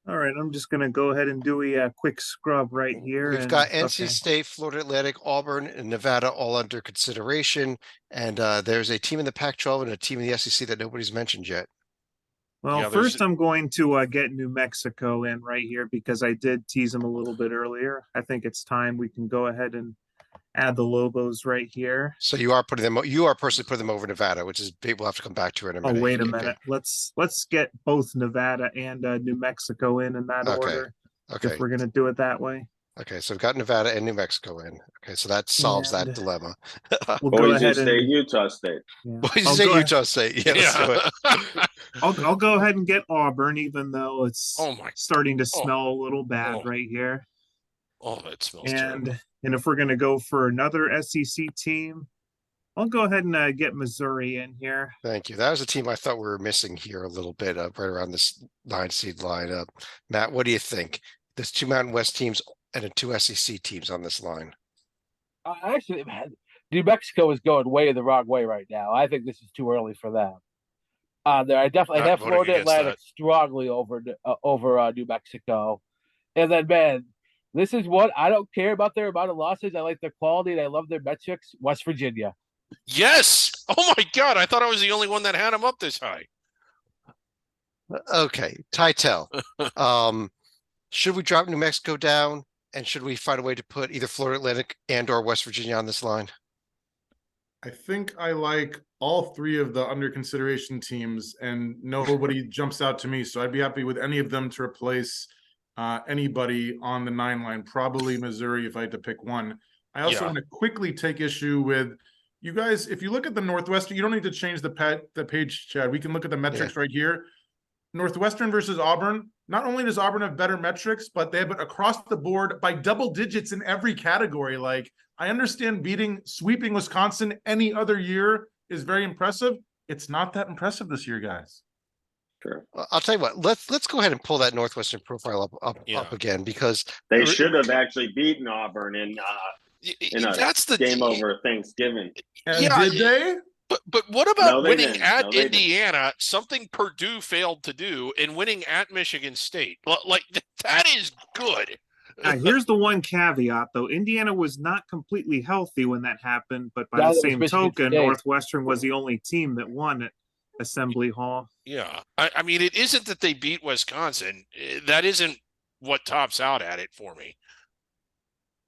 All right, I'm just going to go ahead and do a quick scrub right here. We've got NC State, Florida Atlantic, Auburn, and Nevada all under consideration. And there's a team in the Pac-12 and a team in the SEC that nobody's mentioned yet. Well, Yeah, first I'm going to get New Mexico in right here because I did tease them a little bit earlier. I think it's time we can go ahead and add the Lobos right here. So you are personally putting them over Nevada, which is big. We'll have to come back to it in a minute. Oh, wait a Okay. minute. Let's get both Nevada and New Mexico in that Okay. order. Okay. If we're going to do it that way. Okay. So we've got Nevada and New Mexico in. Okay. So that solves that And- dilemma. We'll go Boise ahead State, and Utah State. yeah. Boise I'll State, go- Utah State. Yeah, let's do it. I'll go ahead and get Auburn, even though it's Oh my! starting to smell a little bad Oh. right here. Oh, that smells terrible. And if we're going to go for another SEC team, I'll go ahead and get Missouri in here. Thank you. That was a team I thought we were missing here a little bit, right around this 9 seed line. Matt, what do you think? There's 2 Mountain West teams and 2 SEC teams on this line. Actually, New Mexico is going way the wrong way right now. I think this is too early for them. I definitely Not have voting Florida against Atlantic strongly over New Mexico, and then man, this is what I don't care about their amount of losses. I like their quality and I love their metrics. West Virginia. Yes. Oh my God! I thought I was the only one that had him up this high. Okay, Titel. Should we drop New Mexico down, and should we find a way to put either Florida Atlantic and or West Virginia on this line? I think I like all 3 of the under consideration teams, and nobody jumps out to me. So I'd be happy with any of them to replace anybody on the 9 line. Probably Missouri if I had to pick one. I also Yeah. want to quickly take issue with you guys. If you look at the Northwestern, you don't need to change the page, Chad. We can look at the metrics right here. Northwestern versus Auburn. Not only does Auburn have better metrics, but they have it across the board by double digits in every category. Like, I understand sweeping Wisconsin any other year is very impressive. It's not that impressive this year, guys. Sure. I'll tell you what. Let's go ahead and pull that Northwestern profile up Yeah. again, because They should have actually beaten Auburn in a That's the game over Thanksgiving. And Yeah, did they? But what about No, they winning didn't. at No, they didn't. Indiana, something Purdue failed to do, and winning at Michigan State? Like, that is good. Now, here's the one caveat, though. Indiana was not completely healthy when that happened, but by That the was same Michigan token, State. Northwestern was the only team that won at Assembly Hall. Yeah. I mean, it isn't that they beat Wisconsin. That isn't what tops out at it for me.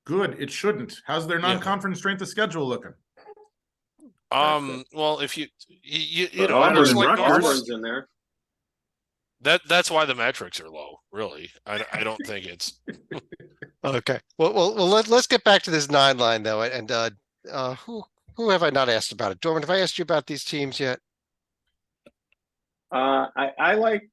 Good. It shouldn't. How's their non-conference strength of schedule looking? Well, if you But know, Auburn just and like Rutgers. Northwestern, Auburn's in there. that's why the metrics are low, really. I don't think it's okay. Well, let's get back to this 9 line though. And who have I not asked about it? Dorman, have I asked you about these teams yet? I like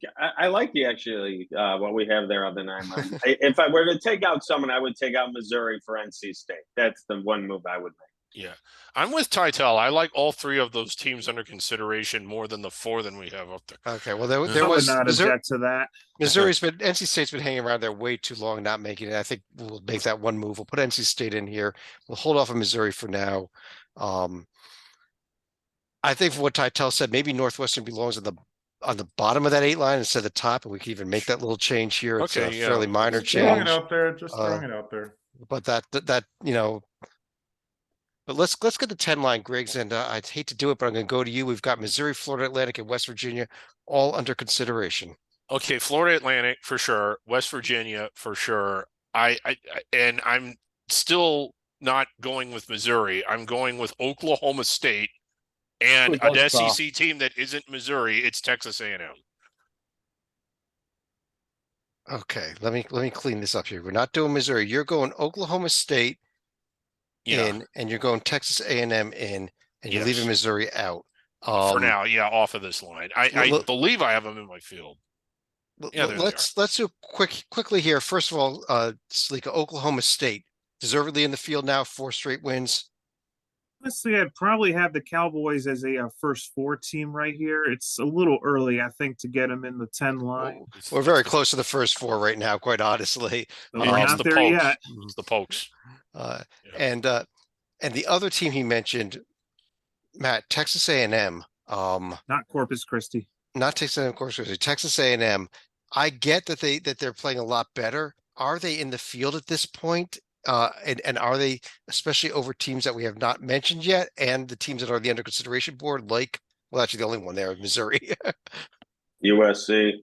the actually what we have there on the 9 line. If I were to take out someone, I would take out Missouri for NC State. That's the one move I would make. Yeah, I'm with Titel. I like all 3 of those teams under consideration more than the 4 than we have up there. Okay. Well, there I would was not object to that. NC State's been hanging around there way too long, not making it. I think we'll make that one move. We'll put NC State in here. We'll hold off on Missouri for now. I think for what Titel said, maybe Northwestern belongs on the bottom of that 8 line instead of the top, and we can even make that little change here. It's Okay, a yeah. fairly minor Just throwing change. it out there. Just throwing it out there. But that but let's get the 10 line, Griggs, and I'd hate to do it, but I'm going to go to you. We've got Missouri, Florida Atlantic, and West Virginia all under consideration. Okay, Florida Atlantic for sure, West Virginia for sure. And I'm still not going with Missouri. I'm going with Oklahoma State and an SEC team that isn't Missouri. It's Texas A&M. Okay, let me clean this up here. We're not doing Missouri. You're going Oklahoma State in, and you're going Texas A&M in, and you're leaving Missouri out. For now, off of this line. I believe I have them in my field. Yeah, let's do quickly here. First of all, Salika, Oklahoma State deservedly in the field now, 4 straight wins. Honestly, I'd probably have the Cowboys as a first 4 team right here. It's a little early, I think, to get them in the 10 line. We're very close to the first 4 right now, quite honestly. We're not there yet. It's the Pokes. And the other team he mentioned, Matt, Texas A&M. Not Corpus Christi. Not Texas A&M, of course, Texas A&M. I get that they're playing a lot better. Are they in the field at this point? And are they, especially over teams that we have not mentioned yet, and the teams that are the under consideration board, like, well, actually the only one there is Missouri. USC.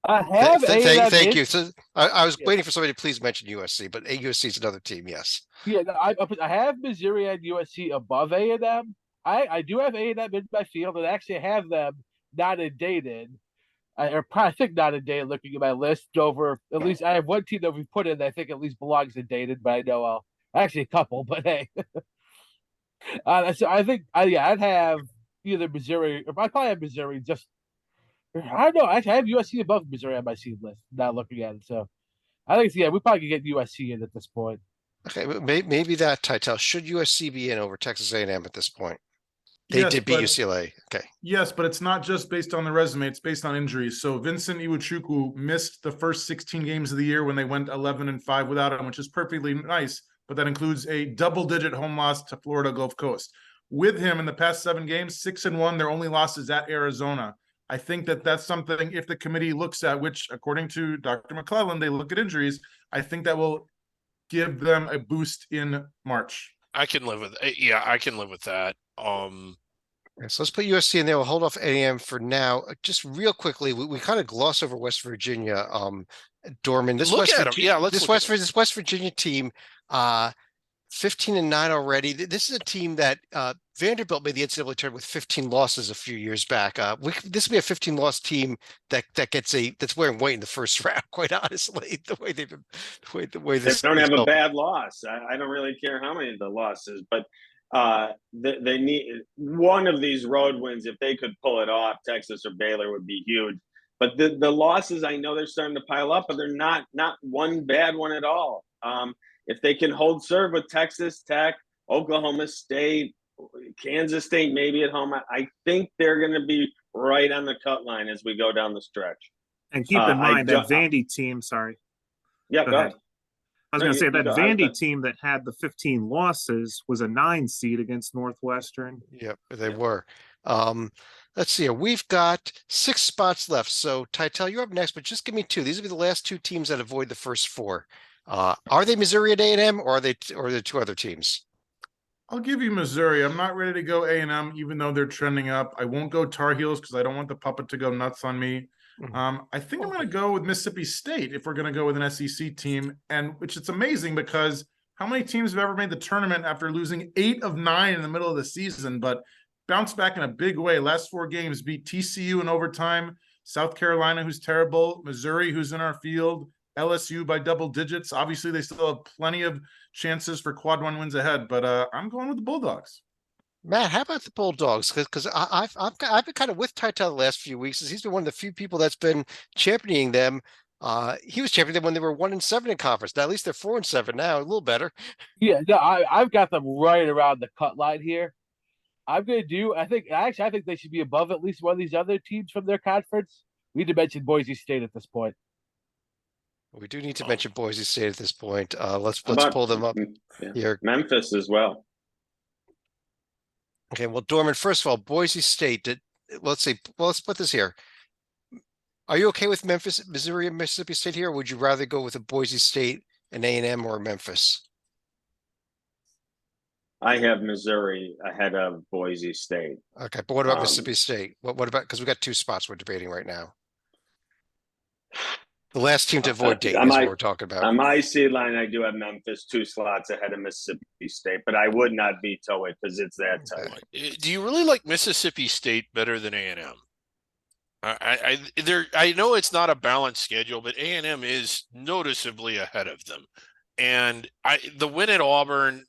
I have thank you. So I was waiting for somebody to please mention USC, but USC is another team. Yes. Yeah, I have Missouri and USC above A&M. I do have A&M in my field, and actually have them not indated. I think not indated. Looking at my list over, at least I have one team that we put in that I think at least belongs indated, but I know actually a couple. But hey, so I think I'd have either Missouri, or I probably have Missouri. Just I don't know. Actually, I have USC above Missouri on my seed list. Not looking at it, so I think we probably could get USC in at this point. Okay, maybe that Titel, should USC be in over Texas A&M at this point? They Yes, did beat but- UCLA. Okay. Yes, but it's not just based on the resume, it's based on injuries. So Vincent Iwuchukwu missed the first 16 games of the year when they went 11-5 without him, which is perfectly nice, but that includes a double-digit home loss to Florida Gulf Coast. With him in the past 7 games, 6-1, their only loss is at Arizona. I think that's something, if the committee looks at, which according to Dr. McClellan, they look at injuries, I think that will give them a boost in March. I can live with I can live with that. So let's put USC in there. We'll hold off A&M for now. Just real quickly, we kind of gloss over West Virginia. Dorman, this Look at them. Yeah, let's this look at West West Virginia team, 15-9 already. This is a team that Vanderbilt made the NCAA tournament with 15 losses a few years back. This will be a 15-loss team that's wearing weight in the first round. Quite honestly, the way this They don't have a bad loss. I don't really care how many of the losses, but they need one of these road wins. If they could pull it off, Texas or Baylor would be huge. but the losses, I know they're starting to pile up, but they're not one bad one at all. If they can hold serve with Texas Tech, Oklahoma State, Kansas State, maybe at home, I think they're going to be right on the cut line as we go down the stretch. And keep in mind that Vandy team, sorry. Yeah, go ahead. I was going to say that Vandy team that had the 15 losses was a 9 seed against Northwestern. Yep, they were. Let's see here. We've got 6 spots left. So Titel, you're up next, but just give me 2. These will be the last 2 teams that avoid the first 4. Are they Missouri and A&M, or are they 2 other teams? I'll give you Missouri. I'm not ready to go A&M, even though they're trending up. I won't go Tar Heels because I don't want the puppet to go nuts on me. I think I'm going to go with Mississippi State if we're going to go with an SEC team, and which it's amazing because how many teams have ever made the tournament after losing 8 of 9 in the middle of the season, but bounced back in a big way. Last 4 games beat TCU in overtime, South Carolina, who's terrible, Missouri, who's in our field, LSU by double digits. Obviously, they still have plenty of chances for quad 1 wins ahead, but I'm going with the Bulldogs. Matt, how about the Bulldogs? Because I've been kind of with Titel the last few weeks. He's been one of the few people that's been championing them. He was championing them when they were 1-7 in conference. Now at least they're 4-7 now, a little better. Yeah, no, I've got them right around the cut line here. I think they should be above at least one of these other teams from their conference. We need to mention Boise State at this point. We do need to mention Boise State at this point. Let's pull them up here. Memphis as well. Okay, well, Dorman, first of all, Boise State, let's put this here. Are you okay with Memphis, Missouri, and Mississippi State here, or would you rather go with a Boise State, an A&M, or Memphis? I have Missouri ahead of Boise State. Okay, but what about Mississippi State? What about, because we got 2 spots we're debating right now. The last team to avoid Dayton is what we're talking about. On my seed line, I do have Memphis 2 slots ahead of Mississippi State, but I would not veto it because it's that tight. Do you really like Mississippi State better than A&M? I know it's not a balanced schedule, but A&M is noticeably ahead of them. And the win at Auburn,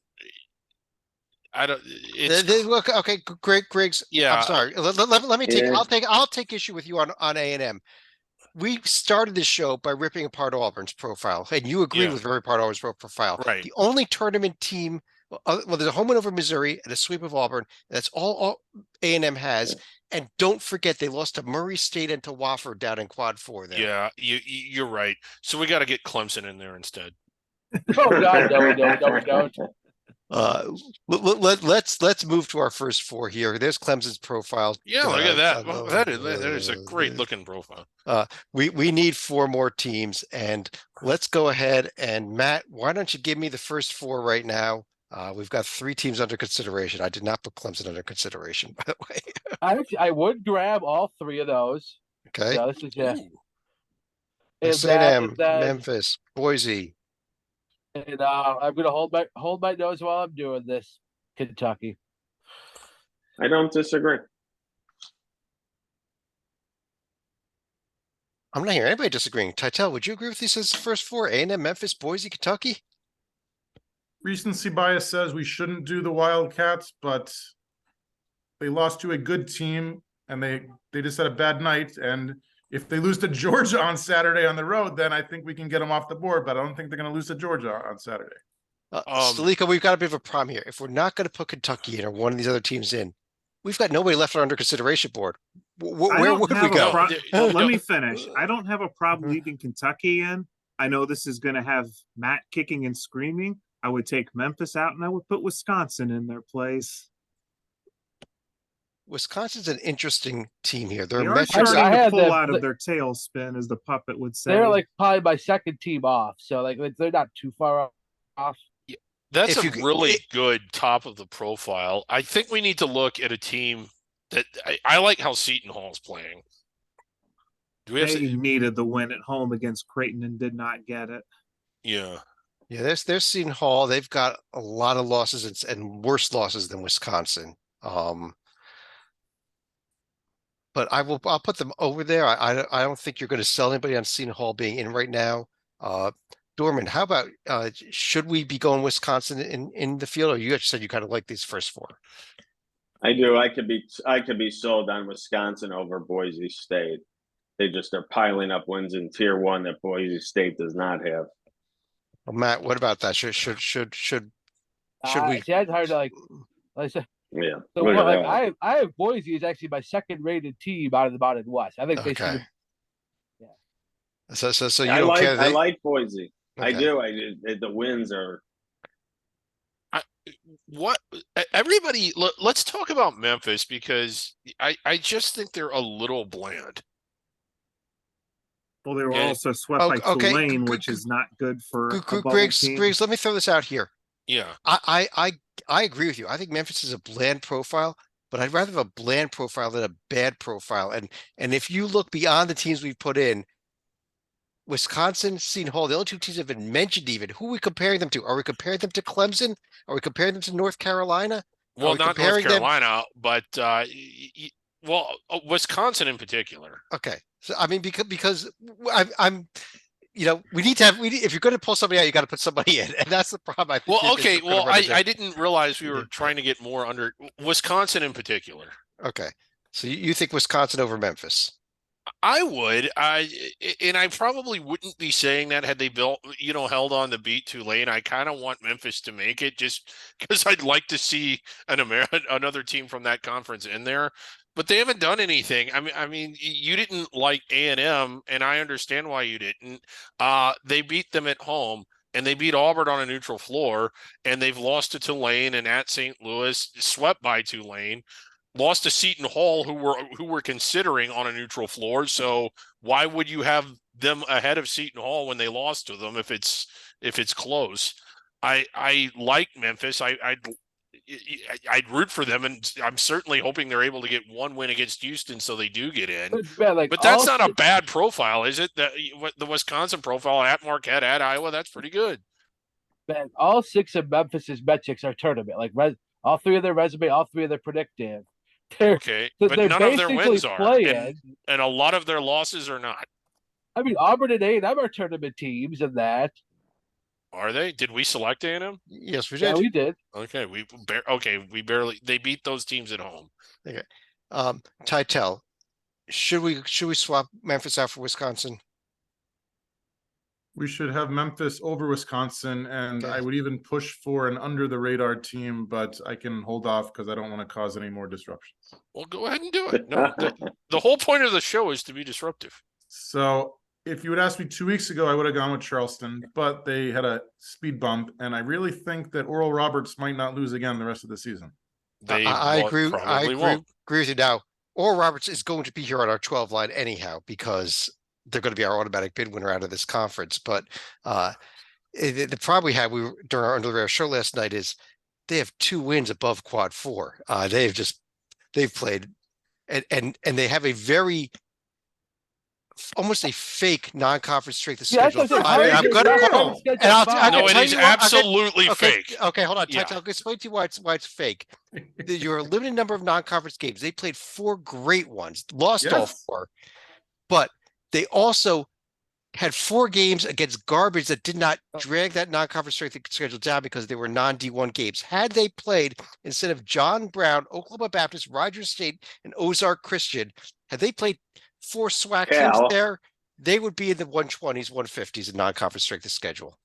Look, okay, Griggs. Yeah, I'm sorry. Let me take. Yeah. I'll take issue with you on A&M. We started this show by ripping apart Auburn's profile, and you agreed with ripping apart Auburn's profile. Right. The only tournament team, well, there's a home win over Missouri and a sweep of Auburn. That's all A&M has. And don't forget, they lost to Murray State and to Wofford down in Quad 4. There. Yeah, you're right. So we got to get Clemson in there instead. Oh God, no, we don't. Let's move to our first 4 here. There's Clemson's profile. Yeah, look at that. That is a great looking profile. We need 4 more teams, and let's go ahead and Matt, why don't you give me the first 4 right now? We've got 3 teams under consideration. I did not put Clemson under consideration, by the way. I would grab all 3 of those. Okay. So this is A&M, Memphis, Boise. And I'm gonna hold my nose while I'm doing this. Kentucky. I don't disagree. I'm not hearing anybody disagreeing. Titel, would you agree with these as the first 4? A&M, Memphis, Boise, Kentucky? Recency bias says we shouldn't do the Wildcats, but they lost to a good team and they just had a bad night. And if they lose to Georgia on Saturday on the road, then I think we can get them off the board, but I don't think they're going to lose to Georgia on Saturday. Stalika, we've got a bit of a problem here. If we're not going to put Kentucky in or one of these other teams in, we've got nobody left under consideration board. Where would we go? Let me finish. I don't have a problem leaving Kentucky in. I know this is going to have Matt kicking and screaming. I would take Memphis out and I would put Wisconsin in their place. Wisconsin's an interesting team here. They're starting to pull out of their tailspin, as the puppet would say. They're like probably my second team off, so like they're not too far off. Yeah, that's a really good top of the profile. I think we need to look at a team that I like how Seton Hall's playing. They needed the win at home against Creighton and did not get it. Yeah. Yeah, there's Seton Hall. They've got a lot of losses and worse losses than Wisconsin. But I'll put them over there. I don't think you're going to sell anybody on Seton Hall being in right now. Dorman, how about should we be going Wisconsin in the field, or you actually said you kind of like these first 4? I do. I could be sold on Wisconsin over Boise State. They just are piling up wins in Tier 1 that Boise State does not have. Well, Matt, what about that? Should we? See, it's hard to like I said. Yeah. So Look well, at like that. I have Boise is actually my second rated team out of the Mountain West. I think they Okay. should. So you I don't like care? I like Boise. I Okay. do. The wins are What everybody let's talk about Memphis because I just think they're a little bland. Well, they were Yeah. also swept by Okay, Tulane, g- which g- is not good for a bubble Griggs, team. Griggs, let me throw this out here. Yeah. I agree with you. I think Memphis is a bland profile, but I'd rather have a bland profile than a bad profile. And if you look beyond the teams we've put in, Wisconsin, Seton Hall, the only two teams that have been mentioned even. Who are we comparing them to? Are we comparing them to Clemson? Are we comparing them to North Carolina? Well, we not North comparing them- Carolina, but Wisconsin in particular. Okay. So I mean, because I'm we need to have if you're going to pull somebody out, you got to put somebody in, and that's the problem. I think. Well, that okay. they're gonna Well, run into. I didn't realize we were Yeah. trying to get more under Wisconsin in particular. Okay. So you think Wisconsin over Memphis? I would. And I probably wouldn't be saying that had they held on to beat Tulane. I kind of want Memphis to make it just because I'd like to see another team from that conference in there. But they haven't done anything. I mean, you didn't like A&M, and I understand why you didn't. They beat them at home, and they beat Auburn on a neutral floor, and they've lost to Tulane and at St. Louis, swept by Tulane. Lost to Seton Hall, who were considering on a neutral floor. So why would you have them ahead of Seton Hall when they lost to them if it's close? I like Memphis. I'd root for them, and I'm certainly hoping they're able to get one win against Houston so they do get in. But that's not a bad profile, is it? The Wisconsin profile at Marquette, at Iowa, that's pretty good. Man, all 6 of Memphis's metrics are tournament. Like all 3 of their resume, all 3 of their predictive. Okay, but they're none of their basically wins are, playing. and a lot of their losses are not. I mean, Auburn and A&M are tournament teams, and that. Are they? Did we select A&M? Yes, we Yeah, did. we did. Okay, we barely. They beat those teams at home. Okay. Titel, should we swap Memphis out for Wisconsin? We should have Memphis over Wisconsin, and Okay. I would even push for an under the radar team, but I can hold off because I don't want to cause any more disruptions. Well, go ahead and do it. No, the whole point of the show is to be disruptive. So if you had asked me 2 weeks ago, I would have gone with Charleston, but they had a speed bump, and I really think that Oral Roberts might not lose again the rest of the season. I agree. Probably won't. Agree with you now. Oral Roberts is going to be here on our 12 line anyhow because they're going to be our automatic bid winner out of this conference. But the problem we had during our Under the Radar show last night is they have 2 wins above quad 4. They've played and they have a very almost a fake non-conference strength of schedule. I'm gonna No, it is absolutely fake. Okay, hold on. Yeah. I'll explain to you why it's fake. You're a limited number of non-conference games. They played 4 great ones, lost all Yes. 4, but they also had 4 games against garbage that did not drag that non-conference strength schedule down because they were non-D1 games. Had they played instead of John Brown, Oklahoma Baptist, Rogers State, and Ozark Christian, had they played 4 SWAC teams there, they would be in the 120s, 150s in non-conference strength of schedule.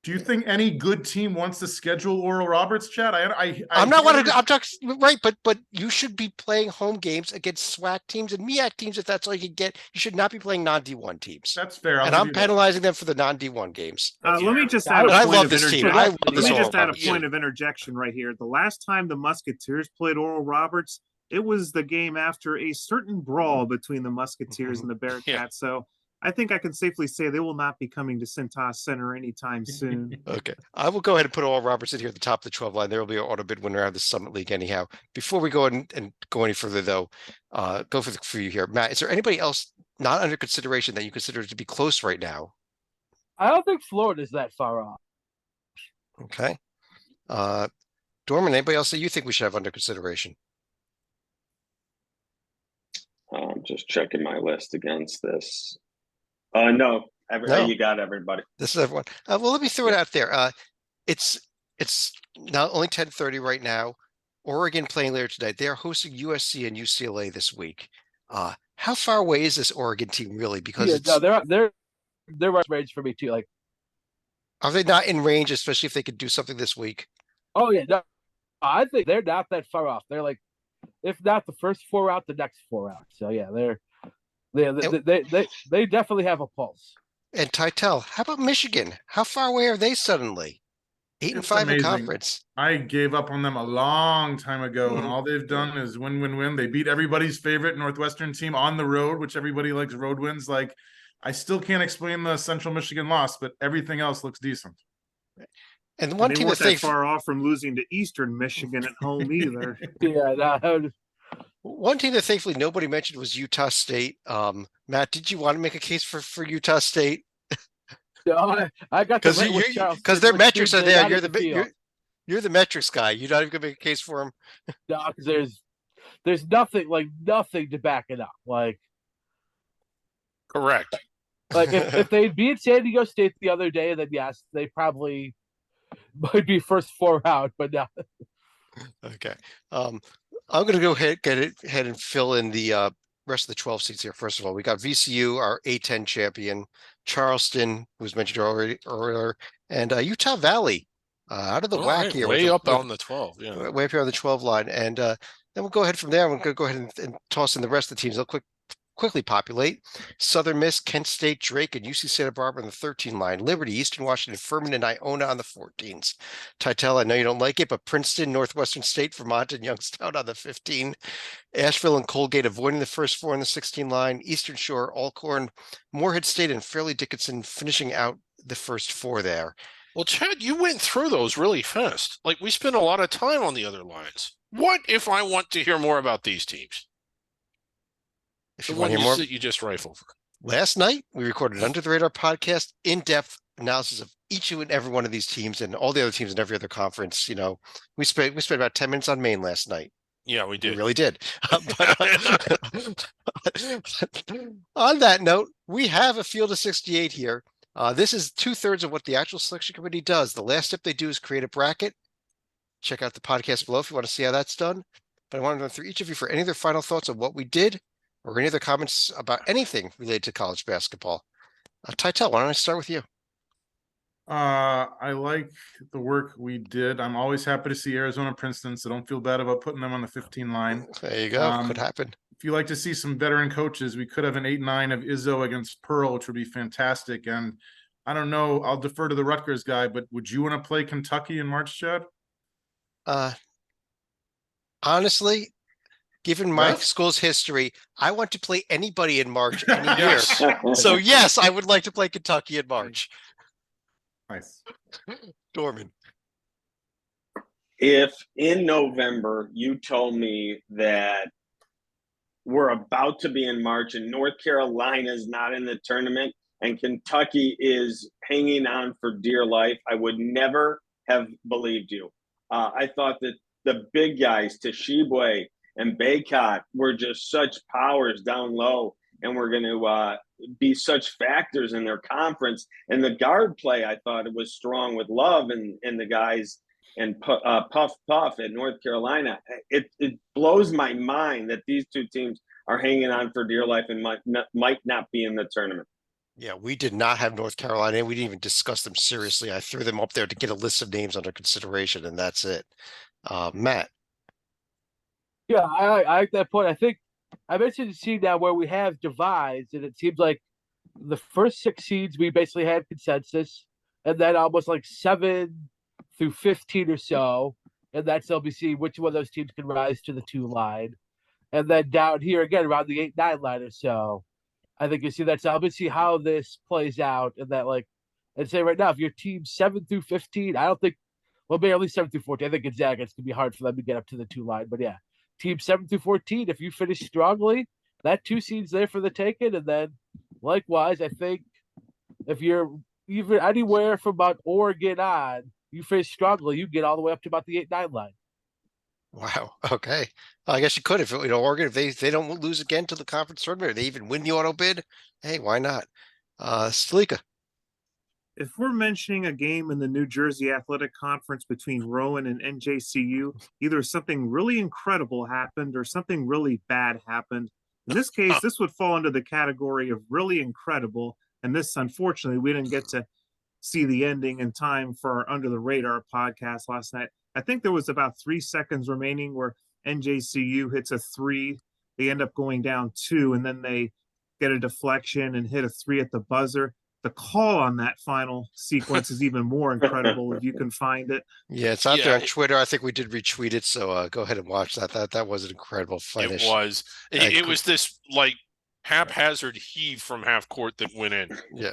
Do you think any good team wants to schedule Oral Roberts, Chad? I'm not one of I'm talking right, but you should be playing home games against SWAC teams and MEAC teams if that's all you can get. You should not be playing non-D1 teams. That's fair. And I'm penalizing them for the non-D1 games. Let me just add a I point love of this team. interjection. I love Let this me Oral just add a Roberts. point of interjection right here. The last time the Musketeers played Oral Roberts, it was the game after a certain brawl between the Musketeers and the Bearcats. Yeah. So I think I can safely say they will not be coming to Cintas Center anytime soon. Okay. I will go ahead and put Oral Roberts in here at the top of the 12 line. There will be an auto bid winner out of the Summit League anyhow. Before we go and go any further though, go for you here. Matt, is there anybody else not under consideration that you consider to be close right now? I don't think Florida's that far off. Okay. Dorman, anybody else that you think we should have under consideration? I'm just checking my list against this. No, No. you got everybody. This is everyone. Well, let me throw it out there. It's now only 10:30 right now. Oregon playing later tonight. They are hosting USC and UCLA this week. how far away is this Oregon team really? Because Yeah, it's no, they're right range for me too. Like, are they not in range, especially if they could do something this week? oh yeah, no, I think they're not that far off. They're like, if not the first four out, the next four out. So yeah, And, they definitely have a pulse. and Titel, how about Michigan? How far away are they suddenly? 8 and It's 5 in amazing. conference. I gave up on them a long time ago, and Mhm. all they've done is win. They beat everybody's favorite Northwestern team on the road, which everybody likes road wins. Like, I still can't explain the Central Michigan loss, but everything else looks decent. And the And one they team weren't that that they far off from losing to Eastern Michigan at home either. Yeah, no, one team that thankfully nobody mentioned was Utah State. Matt, did you want to make a case for Utah State? no, I got Because the Charles because their Strickland metrics are Tuesday there. out of the field. You're the metrics guy. You're not even gonna make a case for them. No, because there's nothing to back it up. Correct. Like if they beat San Diego State the other day, then yes, they probably might be first four out. But no, Okay. I'm going to go ahead and fill in the rest of the 12 seats here. First of all, we got VCU, our A10 champion, Charleston, who was mentioned earlier, and Utah Valley out of the All whack right, here. way up on the 12. Yeah. Way up here on the 12 line. And then we'll go ahead from there. I'm going to go ahead and toss in the rest of the teams. They'll quickly populate. Southern Miss, Kent State, Drake, and UC Santa Barbara on the 13 line. Liberty, Eastern Washington, Furman, and Iona on the 14s. Titel, I know you don't like it, but Princeton, Northwestern State, Vermont, and Youngstown on the 15. Asheville and Colgate avoiding the first four on the 16 line. Eastern Shore, Alcorn, Moorhead State, and Fairleigh Dickinson finishing out the first four there. Well, Chad, you went through those really fast. Like, we spent a lot of time on the other lines. What if I want to hear more about these teams? If The you want one to hear more, that you just rifled for. last night we recorded Under the Radar podcast, in-depth analysis of each and every one of these teams and all the other teams in every other conference. You know, we spent about 10 minutes on Maine last night. Yeah, we We did. really did. On that note, we have a field of 68 here. This is 2/3 of what the actual selection committee does. The last step they do is create a bracket. Check out the podcast below if you want to see how that's done. But I want to run through each of you for any of their final thoughts on what we did or any other comments about anything related to college basketball. Titel, why don't I start with you? I like the work we did. I'm always happy to see Arizona Princeton, so don't feel bad about putting them on the 15 line. There you go. Could happen. If you like to see some veteran coaches, we could have an 8-9 of Izzo against Pearl, which would be fantastic. And I don't know, I'll defer to the Rutgers guy, but would you want to play Kentucky in March, Chad? Honestly, given my Yes? school's history, I want to play anybody in March any year. Yes. So yes, I would like to play Kentucky in March. Nice. Dorman. If in November you told me that we're about to be in March and North Carolina is not in the tournament and Kentucky is hanging on for dear life, I would never have believed you. I thought that the big guys, Tshiebwe and Baycott, were just such powers down low and we're going to be such factors in their conference. And the guard play, I thought it was strong with Love and the guys and Puff at North Carolina. It blows my mind that these two teams are hanging on for dear life and might not be in the tournament. Yeah, we did not have North Carolina, and we didn't even discuss them seriously. I threw them up there to get a list of names under consideration, and that's it. Matt. yeah, I like that point. I think I mentioned to see now where we have divides, and it seems like the first 6 seeds we basically had consensus, and then almost like 7 through 15 or so, and that's LBC which one of those teams can rise to the 2 line, and then down here again around the 8-9 line or so. I think you see that's LBC how this plays out, and that and say right now if your team 7 through 15, I don't think, well maybe at least 7 through 14. I think Gonzaga it's gonna be hard for them to get up to the 2 line, but yeah. Team 7 through 14, if you finish strongly, that 2 seed's there for the taking. And then likewise, I think if you're even anywhere from about Oregon on, you finish strongly, you get all the way up to about the 8-9 line. Wow. Okay. I guess you could if Oregon, if they don't lose again to the conference tournament, or they even win the auto bid. Hey, why not? Stalika. If we're mentioning a game in the New Jersey Athletic Conference between Rowan and NJCU, either something really incredible happened or something really bad happened. In this case, this would fall under the category of really incredible. And this, unfortunately, we didn't get to see the ending in time for our Under the Radar podcast last night. I think there was about 3 seconds remaining where NJCU hits a 3. They end up going down 2, and then they get a deflection and hit a 3 at the buzzer. The call on that final sequence is even more incredible if you can find it. Yeah, it's out there on Yeah. Twitter. I think we did retweet it, so go ahead and watch that. That was an incredible finish. It was. I It agree. was this like haphazard heave from half court that went in. Yeah.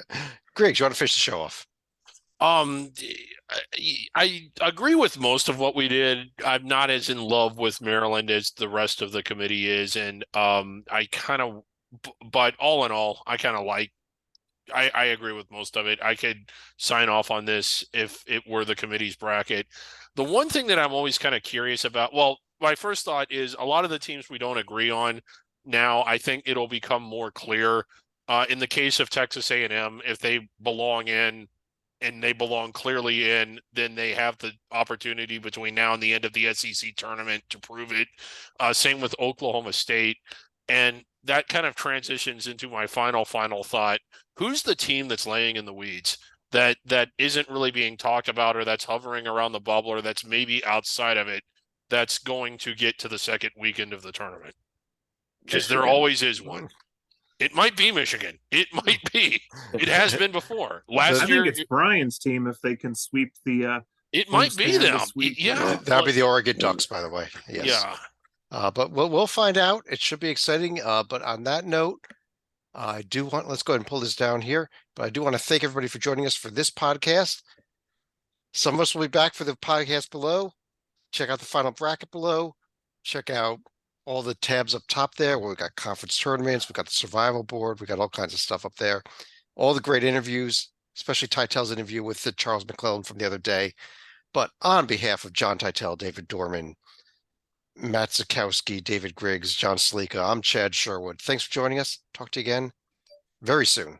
Griggs, you want to finish the show off? I agree with most of what we did. I'm not as in love with Maryland as the rest of the committee is, and but all in all, I kind of like. I agree with most of it. I could sign off on this if it were the committee's bracket. The one thing that I'm always kind of curious about, well, my first thought is a lot of the teams we don't agree on now, I think it'll become more clear. In the case of Texas A&M, if they belong in and they belong clearly in, then they have the opportunity between now and the end of the SEC tournament to prove it. Same with Oklahoma State. And that kind of transitions into my final thought. Who's the team that's laying in the weeds that isn't really being talked about, or that's hovering around the bubble, or that's maybe outside of it, that's going to get to the second weekend of the tournament? Because there Michigan. always is one. It might be Michigan. It might be. It has been before. Last I year, think it's Brian's team if they can sweep the it might be homestand them. this week. Yeah. That'll be the Oregon Ducks, by the way. Yes. Yeah. But we'll find out. It should be exciting. But on that note, let's go ahead and pull this down here. But I do want to thank everybody for joining us for this podcast. Some of us will be back for the podcast below. Check out the final bracket below. Check out all the tabs up top there where we got conference tournaments, we got the survival board, we got all kinds of stuff up there. All the great interviews, especially Titel's interview with Charles McClellan from the other day. But on behalf of John Titel, David Dorman, Matt Zakowski, David Griggs, John Salika, I'm Chad Sherwood. Thanks for joining us. Talk to you again very soon.